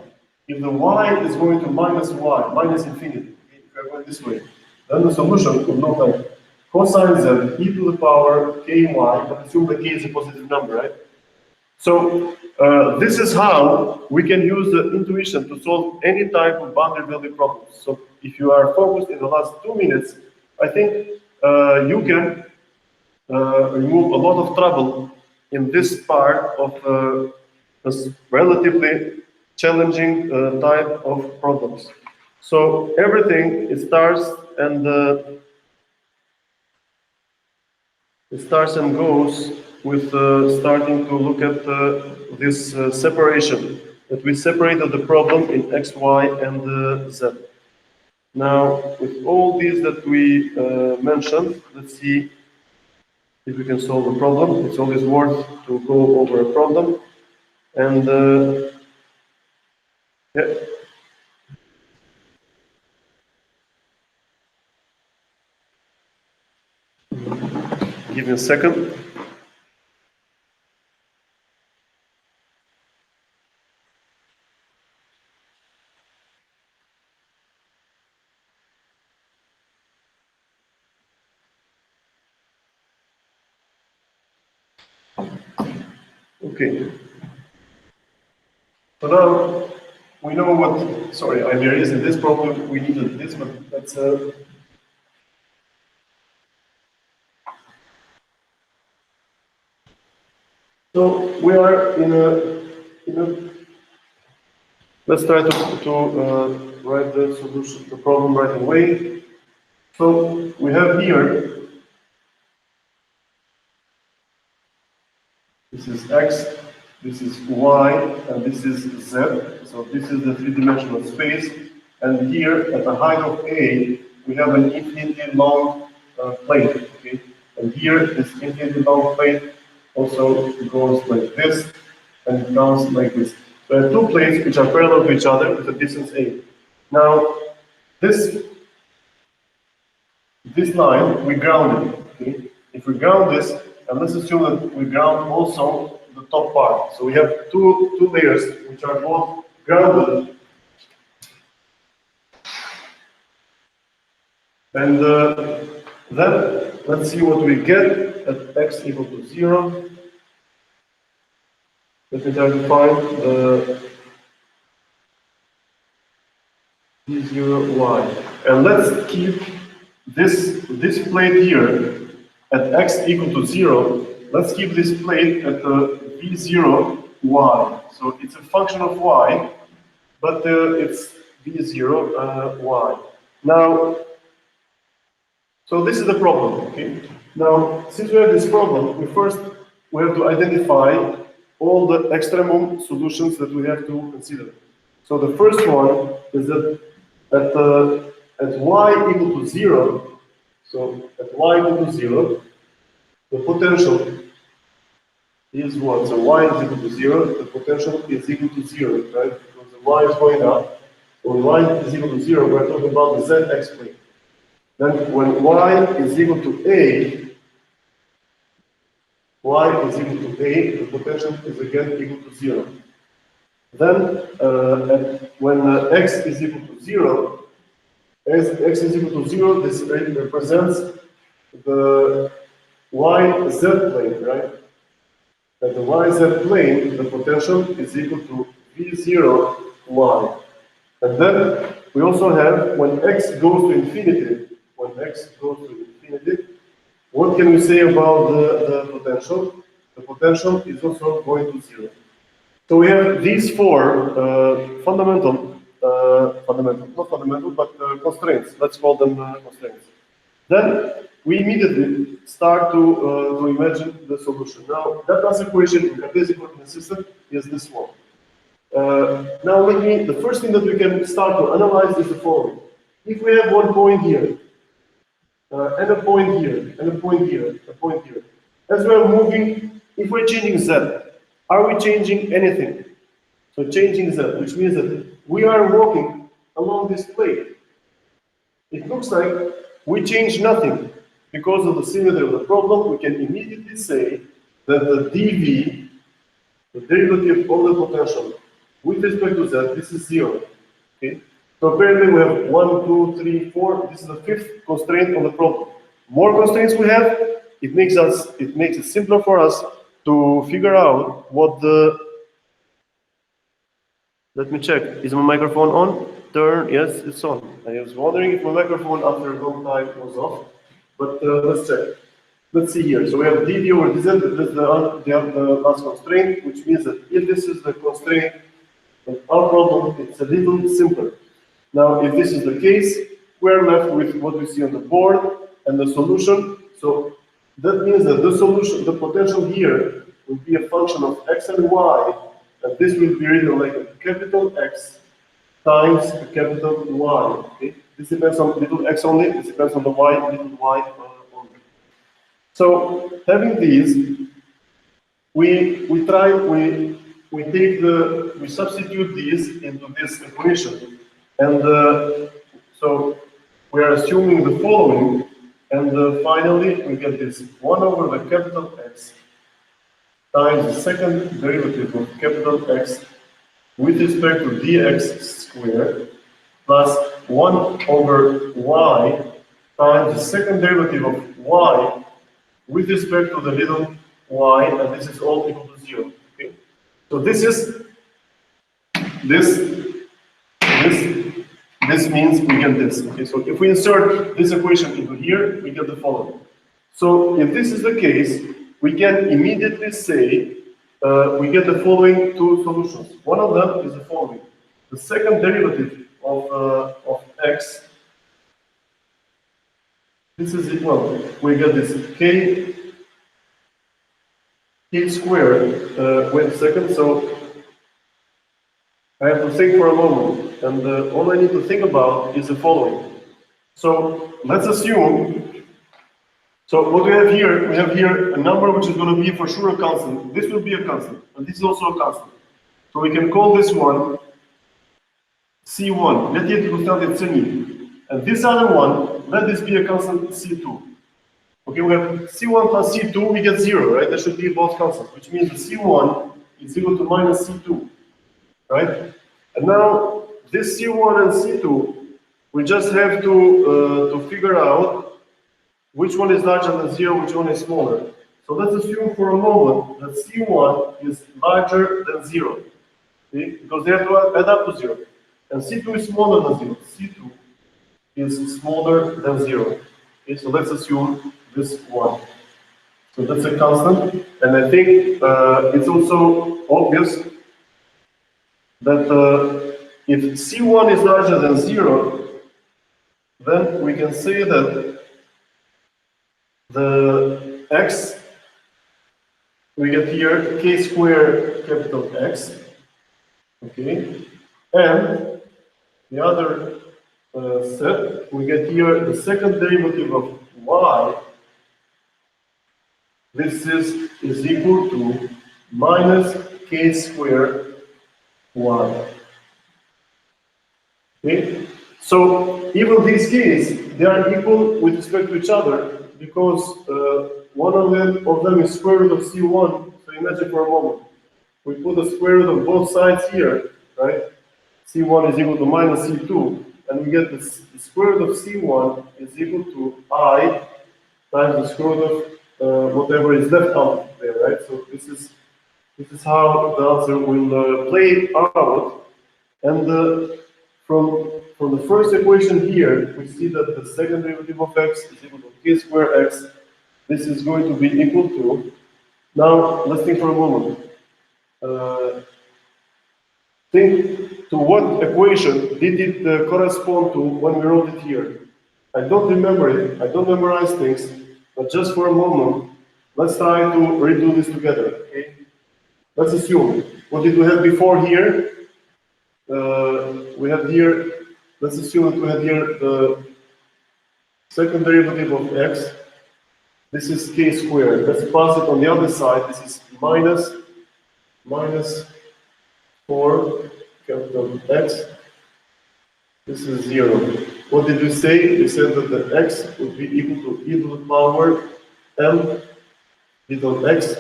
If the y is going to minus y, minus infinity, okay, if we are going this way, then the solution would look like cosine z e to the power ky, but assume that k is a positive number, right? So this is how we can use the intuition to solve any type of boundary value problems. So if you are focused in the last 2 minutes, I think you can remove a lot of trouble in this part of this relatively challenging type of problems. So everything it starts and goes with starting to look at this separation, that we separated the problem in x, y, and z. Now, with all these that we mentioned, let's see if we can solve a problem. It's always worth to go over a problem. And yeah. Give me a second. Okay. So now we know what, sorry, I'm erasing this problem, we needed this, but that's so we are in a let's try to write the solution, the problem right away. So we have here, this is x, this is y, and this is z. So this is the three-dimensional space. And here, at the height of A, we have an infinitely long plane. Okay? And here, this infinitely long plane also goes like this, and it comes like this. So I have two planes which are parallel to each other with a distance A. Now, this line, we ground it. Okay? If we ground this, and let's assume that we ground also the top part. So we have two layers which are both grounded. And then let's see what we get at x equal to 0. Let me try to find d0y. And let's keep this plate here at x equal to 0. Let's keep this plate at v0y. So it's a function of y, but it's v0y. Now, so this is the problem, okay? Now, since we have this problem, we have to identify all the extremum solutions that we have to consider. So the first one is that at y equal to 0, so at y equal to 0, the potential is what? So y is equal to 0, the potential is equal to 0, right? Because the y is going up. So when y is equal to 0, we're talking about the zx plane. Then when y is equal to a, the potential is again equal to 0. Then when x is equal to 0, as x is equal to 0, this represents the yz plane, right? At the yz plane, the potential is equal to v0y. And then we also have when x goes to infinity, what can we say about the potential? The potential is also going to 0. So we have these four constraints. Let's call them constraints. Then we immediately start to imagine the solution. Now, Deadness equation in Cartesian coordinate system is this one. Now, the first thing that we can start to analyze is the following. If we have one point here, and a point here, and a point here, a point here. As we are moving, if we're changing z, are we changing anything? So changing z, which means that we are walking along this plane. It looks like we change nothing. Because of the symmetry of the problem, we can immediately say that the dv, the derivative of the potential with respect to z, this is 0. Okay? So apparently we have 1, 2, 3, 4. This is the fifth constraint on the problem. More constraints we have, it makes it simpler for us to figure out what the. Let me check. Is my microphone on? Yes, it's on. I was wondering if my microphone after a long time was off, but let's check. Let's see here. So we have dv over dz. This is the last constraint, which means that if this is the constraint of our problem, it's a little simpler. Now, if this is the case, we're left with what we see on the board and the solution. So that means that the solution, the potential here, will be a function of x and y, and this will be written like a capital X times a capital Y. Okay? This depends on little x only. This depends on the y, little y only. So having these, we substitute these into this equation. And so we are assuming the following, and finally we get this 1 over the capital X times the second derivative of capital X with respect to dx squared plus 1 over y times the second derivative of y with respect to the little y, and this is all equal to 0. Okay? So this is this means we get this. Okay, so if we insert this equation into here, we get the following. So if this is the case, we can immediately say we get the following two solutions. One of them is the following: the second derivative of x. This is equal. We get this k squared. Wait a second. So I have to think for a moment, and all I need to think about is the following. So let's assume, so what we have here a number which is going to be for sure a constant. This will be a constant, and this is also a constant. So we can call this one C1. Let it be C. And this other one, let this be a constant C2. Okay, we have C1 plus C2, we get 0, right? That should be both constants, which means the C1 is equal to minus C2. Right? And now this C1 and C2, we just have to figure out which one is larger than 0, which one is smaller. So let's assume for a moment that C1 is larger than 0, okay? Because they have to add up to 0. And C2 is smaller than 0. C2 is smaller than 0. Okay, so let's assume this one. So that's a constant, and I think it's also obvious that if C1 is larger than 0, then we can say that the x, we get here k squared capital X, okay, and the other set, we get here the second derivative of y. This is equal to minus k squared y. Okay? So even these cases, they are equal with respect to each other because one of them is square root of C1. So imagine for a moment, we put the square root of both sides here, right? C1 is equal to minus C2, and we get the square root of C1 is equal to I times the square root of whatever is left out there, right? So this is how the answer will play out. And from the first equation here, we see that the second derivative of x is equal to k squared x. This is going to be equal to, now let's think for a moment. Think to what equation did it correspond to when we wrote it here. I don't remember it, I don't memorize things, but just for a moment, let's try to redo this together, okay? Let's assume, what did we have before here? We have here, let's assume that we have here the second derivative of x. This is k squared. Let's pass it on the other side. This is minus 4 capital X. This is 0. What did we say? We said that the x would be equal to e to the power m little x.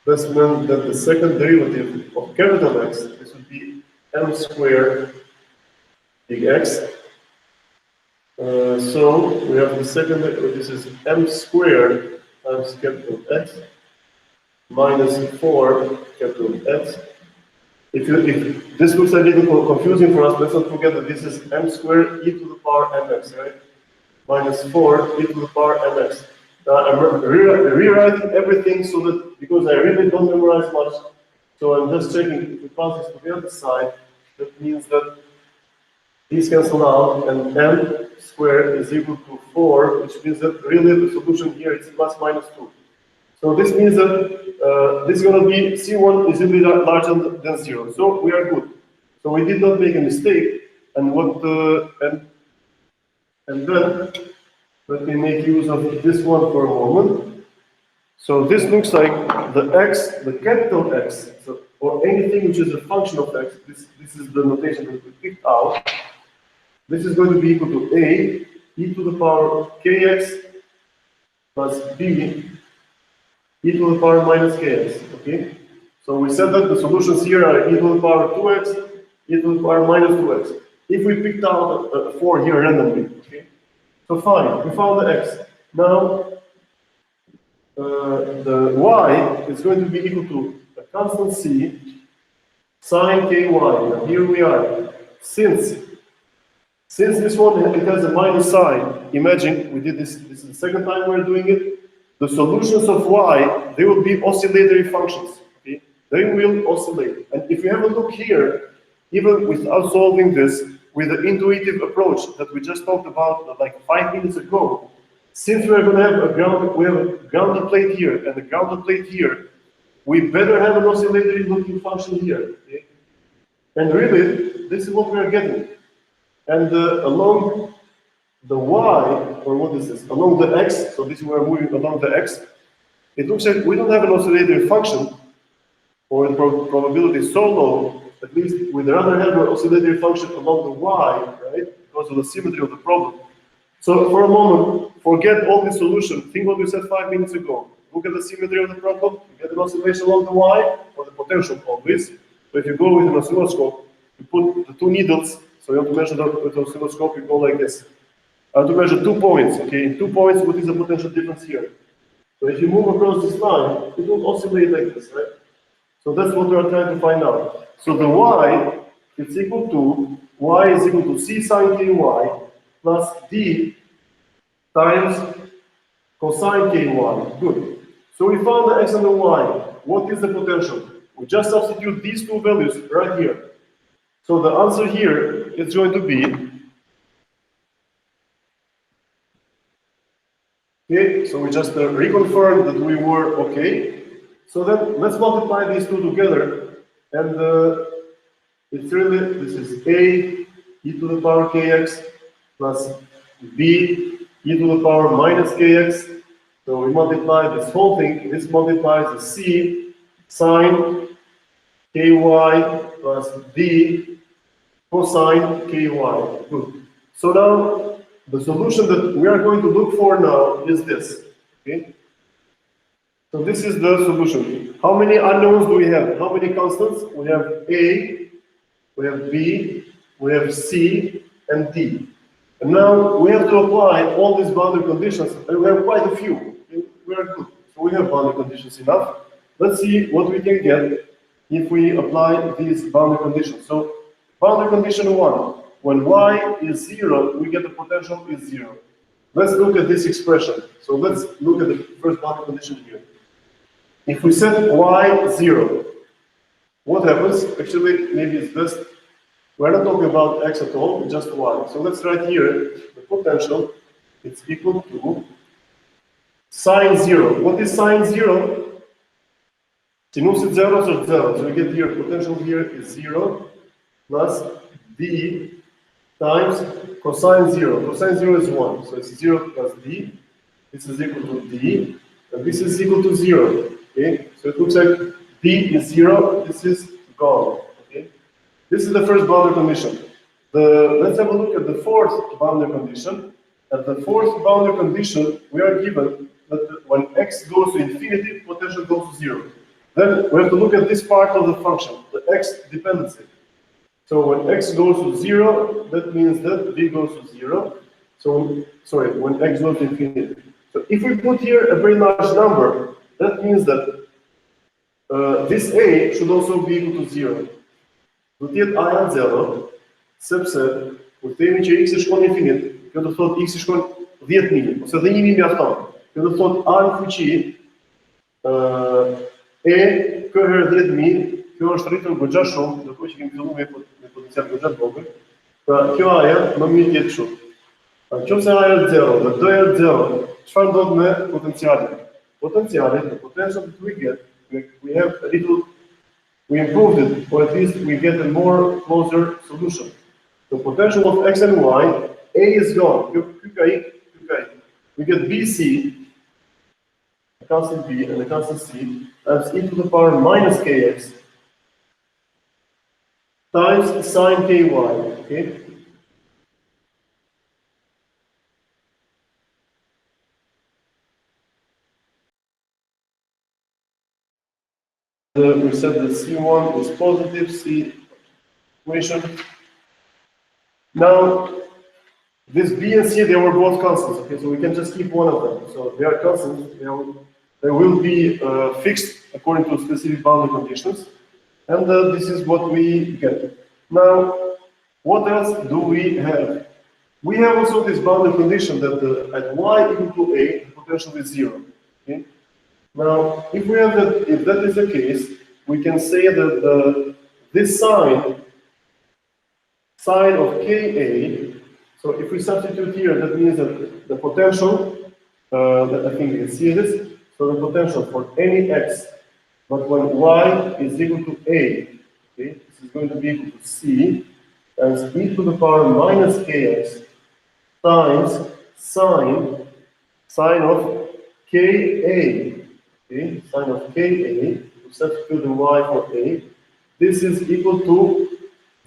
This meant that the second derivative of capital X, this would be m squared big X. So we have the second, this is m squared times capital X minus 4 capital X. If this looks a little confusing for us, let's not forget that this is m squared e to the power mx, right? Minus 4 e to the power mx. Now I'm rewriting everything so that, because I really don't memorize much, so I'm just checking if we pass this to the other side, that means that these cancel out and m squared is equal to 4, which means that really the solution here is plus minus 2. So this means that this is going to be C1 is really larger than 0. So we are good. So we did not make a mistake. And what and then let me make use of this one for a moment. So this looks like the x, the capital X, so, or anything which is a function of x. This is the notation that we picked out. This is going to be equal to a e to the power kx plus b e to the power minus kx, okay? So we said that the solutions here are e to the power 2x, e to the power minus 2x. If we picked out a 4 here randomly, okay? So fine, we found the x. Now, the y is going to be equal to a constant c sine ky. Now here we are. Since this one it has a minus sign, imagine we did this is the second time we're doing it. The solutions of y, they will be oscillatory functions. Okay? They will oscillate. And if you have a look here, even without solving this, with the intuitive approach that we just talked about like 5 minutes ago, since we are going to have we have a grounded plate here and a grounded plate here, we better have an oscillatory looking function here. Okay? And really, this is what we are getting. And along the y, or what is this? Along the x, so this we are moving along the x, it looks like we don't have an oscillatory function, or the probability is so low, at least we'd rather have an oscillatory function along the y, right? Because of the symmetry of the problem. So for a moment, forget all the solution. Think what we said 5 minutes ago. Look at the symmetry of the problem. You get an oscillation along the y, or the potential always. But if you go with an oscilloscope, you put the two needles. So you have to measure with the oscilloscope. You go like this. I have to measure 2 points. Okay, in 2 points, what is the potential difference here? So if you move across this line, it will oscillate like this, right? So that's what we are trying to find out. So the y is equal to c sine ky plus d times cosine ky. Good. So we found the x and the y. What is the potential? We just substitute these two values right here. So the answer here is going to be, okay, so we just reconfirmed that we were okay. So then let's multiply these two together, and it's really, this is a e to the power kx plus b e to the power minus kx. So we multiply this whole thing, this multiplies the c sine ky plus d cosine ky. Good. So now the solution that we are going to look for now is this. Okay? So this is the solution. How many unknowns do we have? How many constants? We have a, we have b, we have c, and d. And now we have to apply all these boundary conditions, and we have quite a few. Okay? We are good. So we have boundary conditions enough. Let's see what we can get if we apply these boundary conditions. So boundary condition 1, when y is 0, we get the potential is 0. Let's look at this expression. So let's look at the first boundary condition here. If we set y 0, what happens? Actually, maybe it's best, we're not talking about x at all, just y. So let's write here the potential, it's equal to sine 0. What is sine 0? Sinus is 0, so 0. So we get here, potential here is 0 plus d times cosine 0. Cosine 0 is 1, so it's 0 plus d. This is equal to d, and this is equal to 0. Okay, so it looks like d is 0, this is gone. Okay, this is the first boundary condition. Let's have a look at the fourth boundary condition. At the fourth boundary condition, we are given that when x goes to infinity, potential goes to 0. Then we have to look at this part of the function, the x dependency. So when x goes to 0, that means that v goes to 0. So, sorry, when x goes to infinity. So if we put here a very large number, that means that this a should also be equal to 0. Do tjetë a janë 0, sepse kur themi që x shkon në infinit, kjo do thotë x shkon 10.000, ose edhe 1.000 mjafton. Kjo do thotë a në fuqi e kë herë 10.000, kjo është rritur goxha shumë, ndërkohë që kemi filluar me potencial goxha të vogël. Pra kjo aja më mirë jetë kështu. Nëse a është 0 dhe d është 0, çfarë ndodh me potencialin? Potencialin, the potential that we get, we have a little, we improved it, or at least we get a more closer solution. The potential of x and y, a is gone. We get bc, a constant b and a constant c, times e to the power minus kx times sine ky. Okay. We said that C1 is positive, C equation. Now, this B and C, they were both constants, okay, so we can just keep one of them. So they are constants, they will be fixed according to specific boundary conditions. And this is what we get. Now, what else do we have? We have also this boundary condition that at y equal to a, the potential is 0. Okay? Now, if we have that, if that is the case, we can say that this sign of Ka, so if we substitute here, that means that the potential, that I think you can see this, so the potential for any x, but when y is equal to a, okay, this is going to be equal to c, times e to the power minus kx times sine of Ka, okay, sine of Ka, to substitute the y for a, this is equal to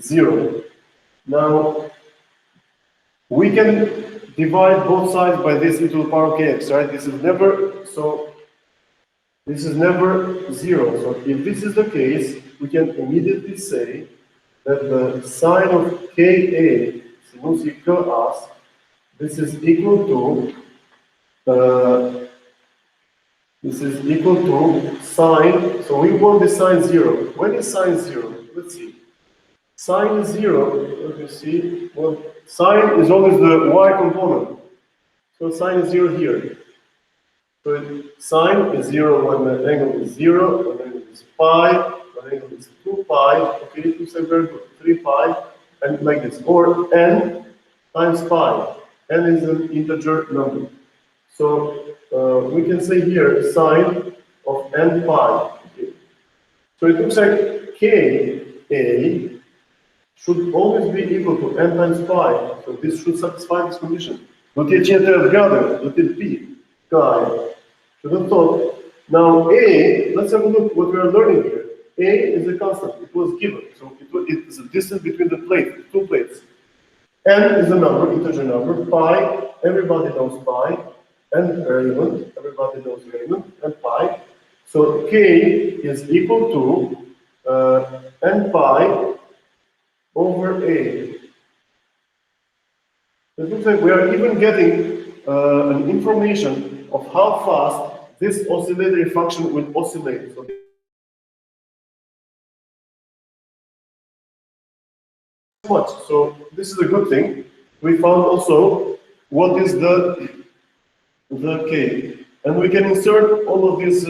0. Now, we can divide both sides by this e to the power kx, right? This is never 0. So if this is the case, we can immediately say that the sine of Ka, sinus Kas, this is equal to sine, so we want the sine 0. When is sine 0? Let's see. Sine 0, let me see, well, sine is always the y component. So sine is 0 here. So sine is 0 when the angle is 0, when the angle is pi, when the angle is 2 pi, okay, you say very good, 3 pi, and like this, or n times pi. N is an integer number. So we can say here sine of n pi. Okay. So it looks like Ka should always be equal to n times pi. So this should satisfy this condition. Do te qenë të zgradër, do te pi, kaj. So the thought. Now A, let's have a look what we are learning here. A is a constant, it was given. So it is a distance between the two plates. N is a number, integer number, pi, everybody knows pi, and Raymond, everybody knows Raymond, and pi. So K is equal to n pi over A. It looks like we are even getting an information of how fast this oscillatory function will oscillate. So this is a good thing. We found also what is the K. And we can insert all of these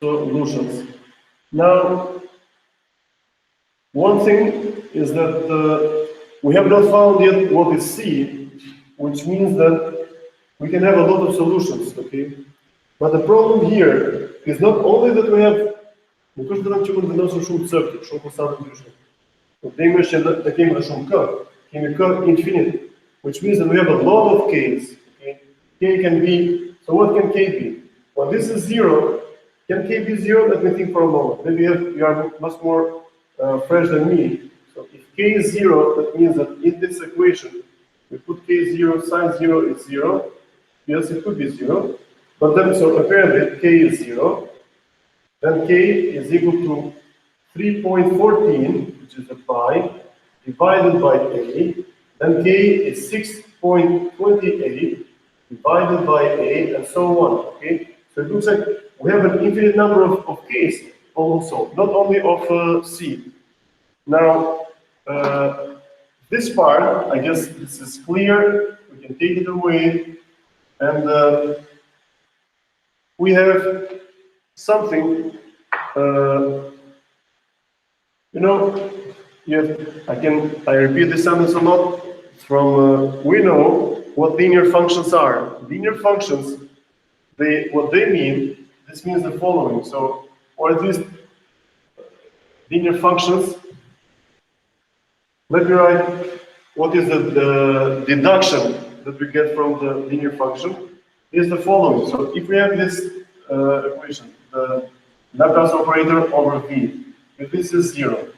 solutions. Now, one thing is that we have not found yet what is C, which means that we can have a lot of solutions, okay? But the problem here is not only that we have nuk është vetëm që mund të vendosur shumë cëpte, shumë konstante ndryshme. Po themi është që ne kemi shumë k, kemi k infinite, which means that we have a lot of k's. Okay? K can be, so what can k be? Well, this is 0. Can k be 0? Let me think for a moment. Maybe you are much more fresh than me. So if k is 0, that means that in this equation, we put k 0, sine 0 is 0. Yes, it could be 0. But then, so apparently k is 0. Then k is equal to 3.14, which is the pi, divided by a. Then k is 6.28 divided by a, and so on. Okay, so it looks like we have an infinite number of k's also, not only of c. Now, this part, I guess this is clear. We can take it away, and we have something. You know, I repeat this sentence a lot. From we know what linear functions are. Linear functions, what they mean. This means the following. So, or at least linear functions. Let me write what is the deduction that we get from the linear function is the following. So if we have this equation, the Laplace operator over V, if this is 0,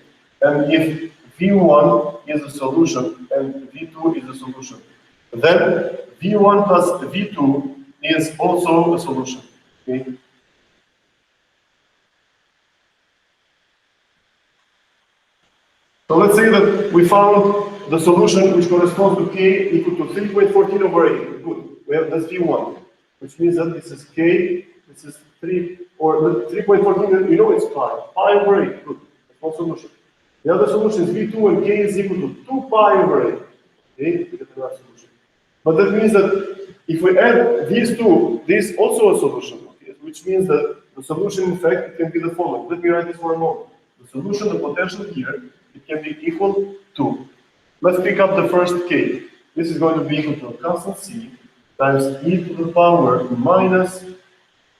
and if V1 is a solution and V2 is a solution, then V1 plus V2 is also a solution. Okay? So let's say that we found the solution which corresponds to k equal to 3.14 over 8. Good. We have that's V1, which means that this is k, this is 3 or 3.14, you know it's pi. Pi over 8, good. That's one solution. The other solution is V2 and K is equal to 2 pi over 8. Okay, we get another solution. But that means that if we add these two, this is also a solution, okay? Which means that the solution, in fact, can be the following. Let me write this for a moment. The solution, the potential here, it can be equal to, let's pick up the first K. This is going to be equal to a constant C times e to the power minus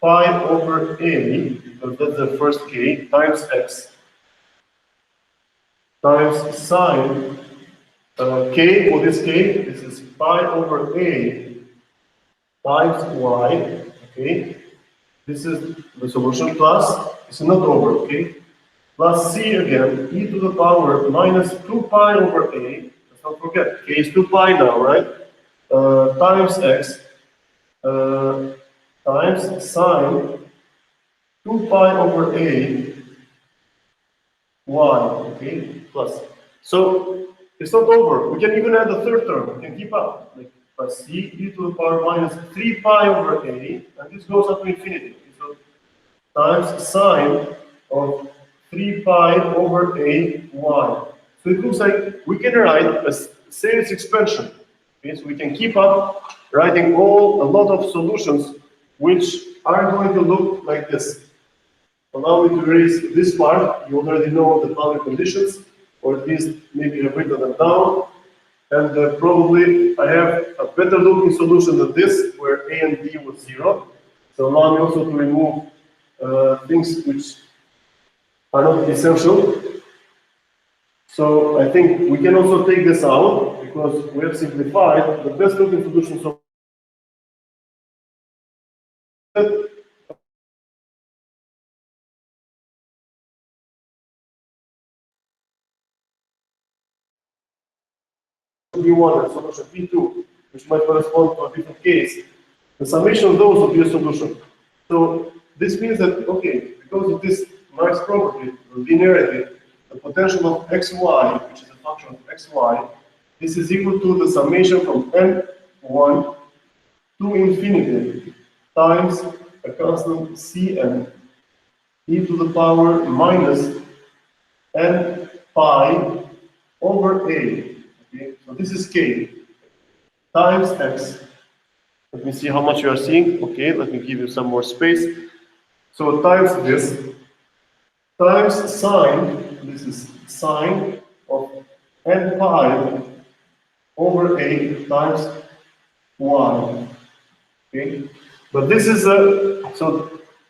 pi over a, because that's the first K, times x, times sine K, for this K, this is pi over a times y, okay? This is the solution plus, it's not over, okay? Plus c again, e to the power minus 2 pi over a, let's not forget, k is 2 pi now, right? Times x, times sine 2 pi over a y, okay? Plus. So, it's not over. We can even add a third term. We can keep up. Like plus c e to the power minus 3 pi over a, and this goes up to infinity. So times sine of 3 pi over a y. So it looks like we can write a series expansion. Okay, so we can keep up writing a lot of solutions which are going to look like this. Allow me to erase this part. You already know the boundary conditions, or at least maybe have written them down. And probably I have a better looking solution than this, where a and b was 0. So allow me also to remove things which are not essential. So I think we can also take this out, because we have simplified the best looking solution. So V1 and solution V2, which might correspond to a different case, the summation of those will be a solution. So this means that, okay, because of this nice property, the linearity, the potential of xy, which is a function of xy, this is equal to the summation from n1 to infinity times a constant Cn e to the power minus n pi over a. Okay, so this is k times x. Let me see how much you are seeing. Okay, let me give you some more space. So times this, times sine, this is sine of n pi over a times y. Okay, but this is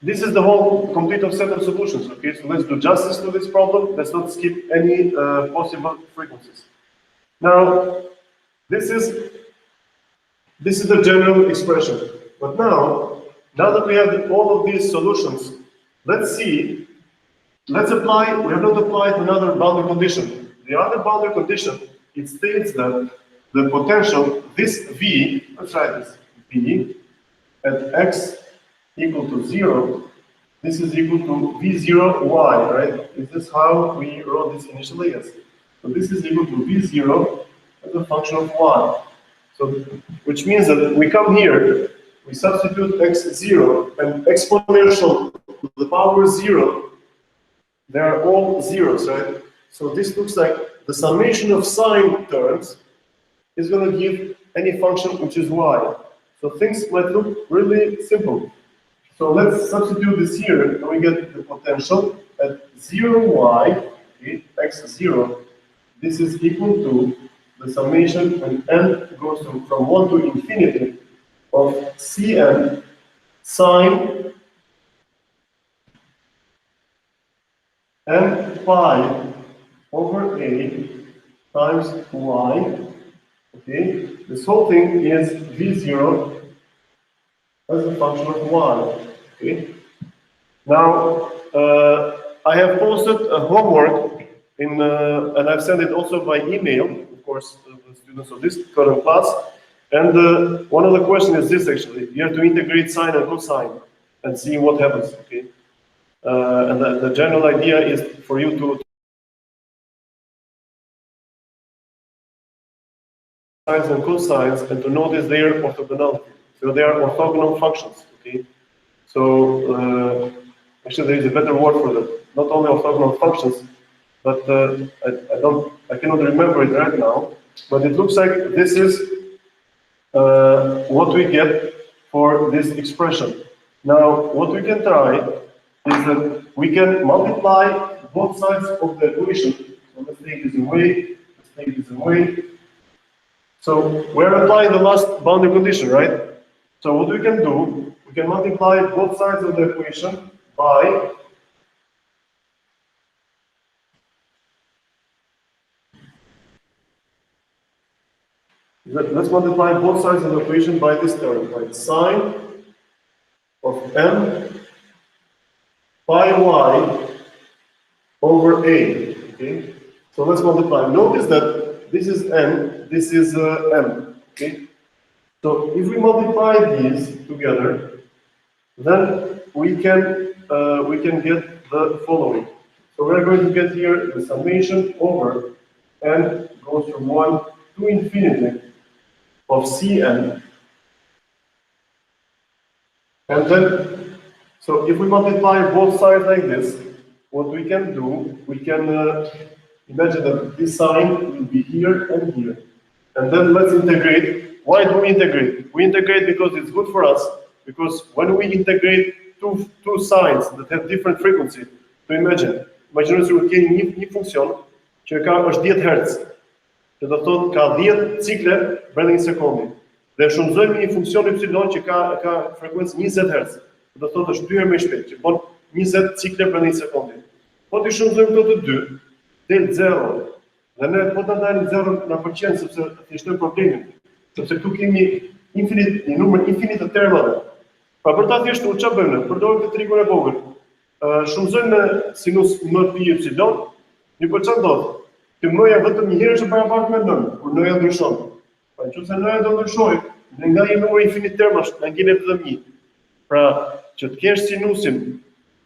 this is the whole complete of set of solutions. Okay, so let's do justice to this problem. Let's not skip any possible frequencies. Now, this is the general expression. But now that we have all of these solutions, let's apply, we have not applied another boundary condition. The other boundary condition, it states that the potential, this V, let's write this, V, at x equal to 0, this is equal to V0y, right? Is this how we wrote this initially? Yes. So this is equal to V0 as a function of y. So, which means that we come here, we substitute x0 and exponential to the power 0, they are all zeros, right? So this looks like the summation of sine terms is going to give any function which is y. So things might look really simple. So let's substitute this here, and we get the potential at 0y, okay, x0. This is equal to the summation when n goes from 1 to infinity of Cn sine n pi over a times y. Okay, this whole thing is V0 as a function of y. Okay. Now I have posted a homework in, and I've sent it also by email, of course, to the students of this current class. And one of the questions is this actually: you have to integrate sine and cosine and see what happens. Okay. And the general idea is for you to sines and cosines and to notice their orthogonality. So they are orthogonal functions. Okay. So actually there is a better word for that. Not only orthogonal functions, but I cannot remember it right now. But it looks like this is what we get for this expression. Now, what we can try is that we can multiply both sides of the equation. So let's take this away, let's take this away. So we're applying the last boundary condition, right? So what we can do, we can multiply both sides of the equation by let's multiply both sides of the equation by this term, by sine of m pi y over a. Okay, so let's multiply. Notice that this is n, this is m. Okay, so if we multiply these together, then we can get the following. So we're going to get here the summation over n goes from 1 to infinity of Cn, and then, so if we multiply both sides like this, what we can do, we can imagine that this sign will be here and here. And then let's integrate. Why do we integrate? We integrate because it's good for us, because when we integrate two signs that have different frequency, to imaginoj se u keni një funksion që ka është 10 Hz, që do thotë ka 10 cikle brenda një sekundi. Dhe shumëzojmë një funksion y që ka frekuencë 20 Hz. Do thotë është 2 herë më shpejt, që bën 20 cikle brenda një sekundi. Po ti shumëzojmë këto të dy, del 0. Dhe ne po ta dalim 0 na pëlqen sepse thjeshtojmë problemin. Sepse këtu kemi një numër infinit të termave. Pra për ta thjeshtuar çfarë bëjmë? Përdorim të trigun e vogël. Shumëzojmë me sinus m pi y, një po çfarë ndodh? Që m-ja vetëm një herë është e barabartë me n, kur n-ja ndryshon. Pa nëse n-ja do ndryshojë, ne nga një numër infinit termash, na ngjelet vetëm 1. Pra, që të kesh sinusin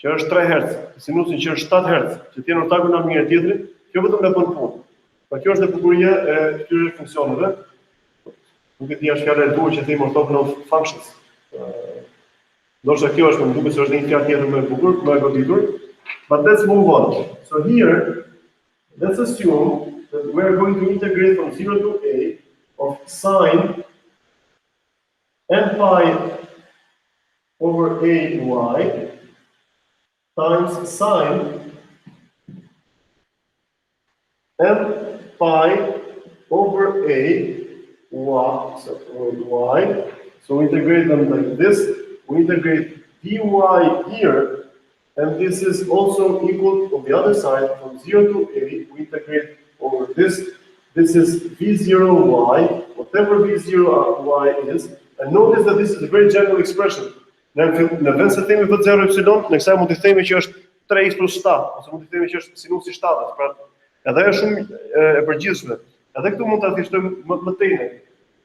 që është 3 Hz, sinusin që është 7 Hz, që të jenë ortogonal me njëri tjetrin, kjo vetëm na bën punë. Pra kjo është e bukuria e këtyre funksioneve. Nuk e di as fjalë e duhur që themi orthogonal functions. Ndoshta kjo është, më duket se është një fjalë tjetër më e bukur, më e goditur. But let's move on. So here, let's assume that we are going to integrate from 0 to a of sine n pi over a y times sine n pi over a y. So we integrate them like this. We integrate dy here, and this is also equal on the other side from 0 to a. We integrate over this. This is v0y, whatever v0y is. And notice that this is a very general expression. Në vend se themi v0 epsilon, në kësaj mund të themi që është 3x plus 7, ose mund të themi që është sinusi 7. Pra, edhe është shumë e përgjithshme. Edhe këtu mund ta thjeshtojmë më tej.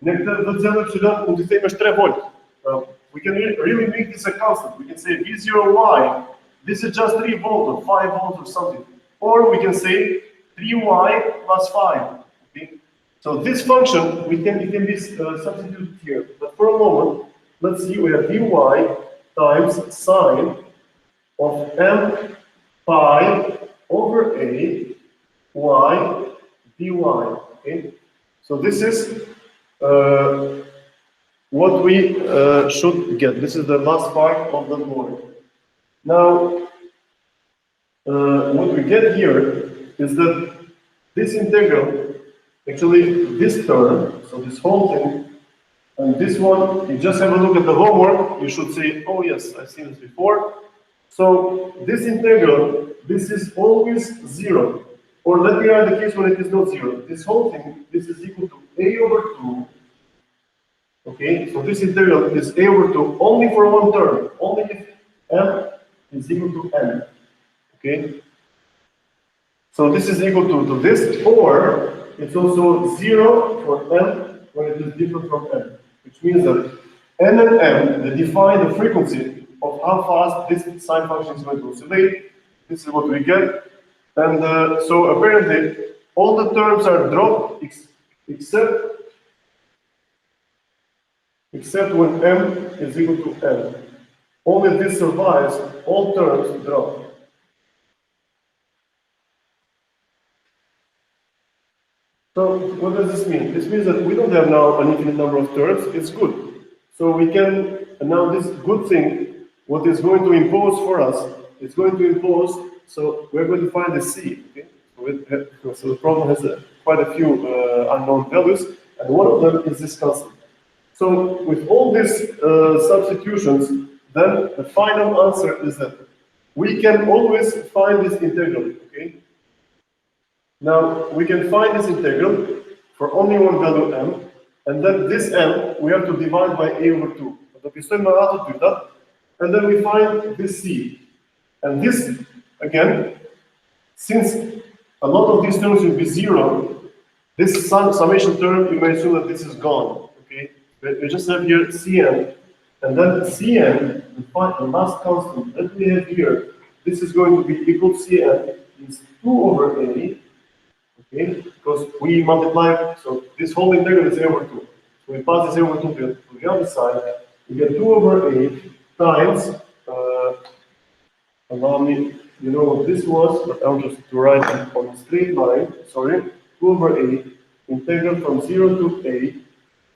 Në këtë v0 epsilon mund të themi është 3 volt. We can really make this a constant. We can say v0y, this is just 3 volts or 5 volts or something. Or we can say 3y plus 5. Okay? So this function, it can be substituted here. But for a moment, let's see, we have dy times sine of m pi over a y dy. Okay? So this is what we should get. This is the last part of the board. Now, what we get here is that this integral, actually this term, so this whole thing, and this one, you just have a look at the homework, you should say, oh yes, I've seen this before. So this integral, this is always 0. Or let me write the case when it is not 0. This whole thing, this is equal to a over 2. Okay, so this integral is a over 2 only for one term, only if m is equal to n. Okay, so this is equal to this, or it's also 0 for n when it is different from n, which means that n and m, they define the frequency of how fast this sine function is going to oscillate. This is what we get. And so apparently all the terms are dropped except when m is equal to n. only this survives, all terms drop. So what does this mean? This means that we don't have now an infinite number of terms, it's good. So we can, and now this good thing, what is going to impose for us, it's going to impose, so we're going to find the C, okay? So the problem has quite a few unknown values, and one of them is this constant. So with all these substitutions, then the final answer is that we can always find this integral, okay? Now, we can find this integral for only one value m, and then this m we have to divide by a over 2. And then we find this c. And this, again, since a lot of these terms will be 0, this summation term, you may assume that this is gone. Okay? We just have here cn, and then cn, the last constant that we have here, this is going to be equal to cn is 2 over a. Okay, because we multiply, so this whole integral is a over 2. So we pass this a over 2 to the other side, we get 2 over a times, allow me, you know what this was, but I'll just write it on a straight line, sorry, 2 over a, integral from 0 to a,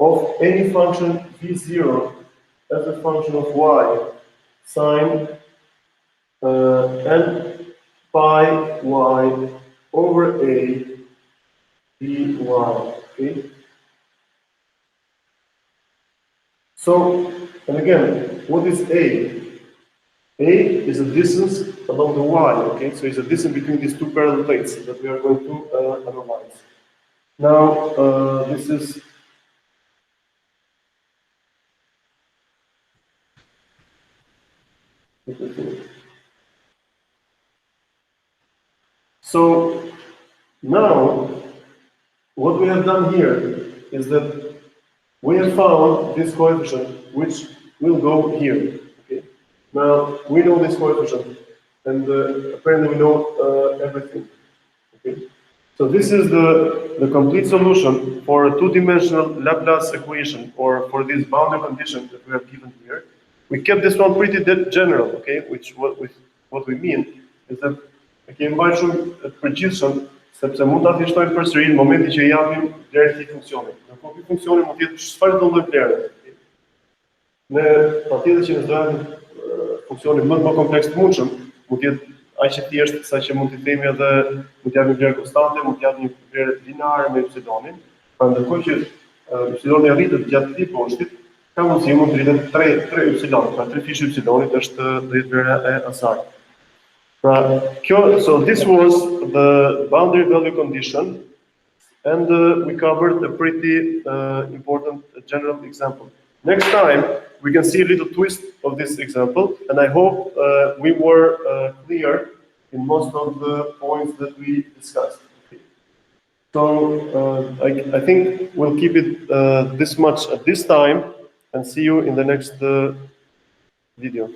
of any function v0 as a function of y, sine n pi y over a dy, okay? So, and again, what is A? A is a distance along the y, okay? So it's a distance between these two parallel plates that we are going to analyze. Now, this is so now what we have done here is that we have found this coefficient which will go here. Okay. Now we know this coefficient, and apparently we know everything. Okay. So this is the complete solution for a two-dimensional Laplace equation, or for this boundary condition that we have given here. We kept this one pretty general, okay? What we mean is that kemi mbajtur shumë përgjithshëm, sepse mund ta thjeshtojmë përsëri në momentin që japim vlerë të funksionit. Ndërkohë ky funksioni mund të jetë çfarë do lloj vlere. Ne patjetër që nëse funksioni më kompleks të mundshëm, mund të jetë aq i thjeshtë sa që mund të themi edhe mund të japim vlerë konstante, mund të japim një vlerë lineare me epsilonin. Pra ndërkohë që epsiloni arritet gjatë këtij poshtit, ka mundësi mund të rritet 3 epsilon, pra 3 fishë epsilonit është 10 vlera e asaj. So this was the boundary value condition, and we covered a pretty important general example. Next time, we can see a little twist of this example, and I hope we were clear in most of the points that we discussed. So I think we'll keep it this much at this time, and see you in the next video.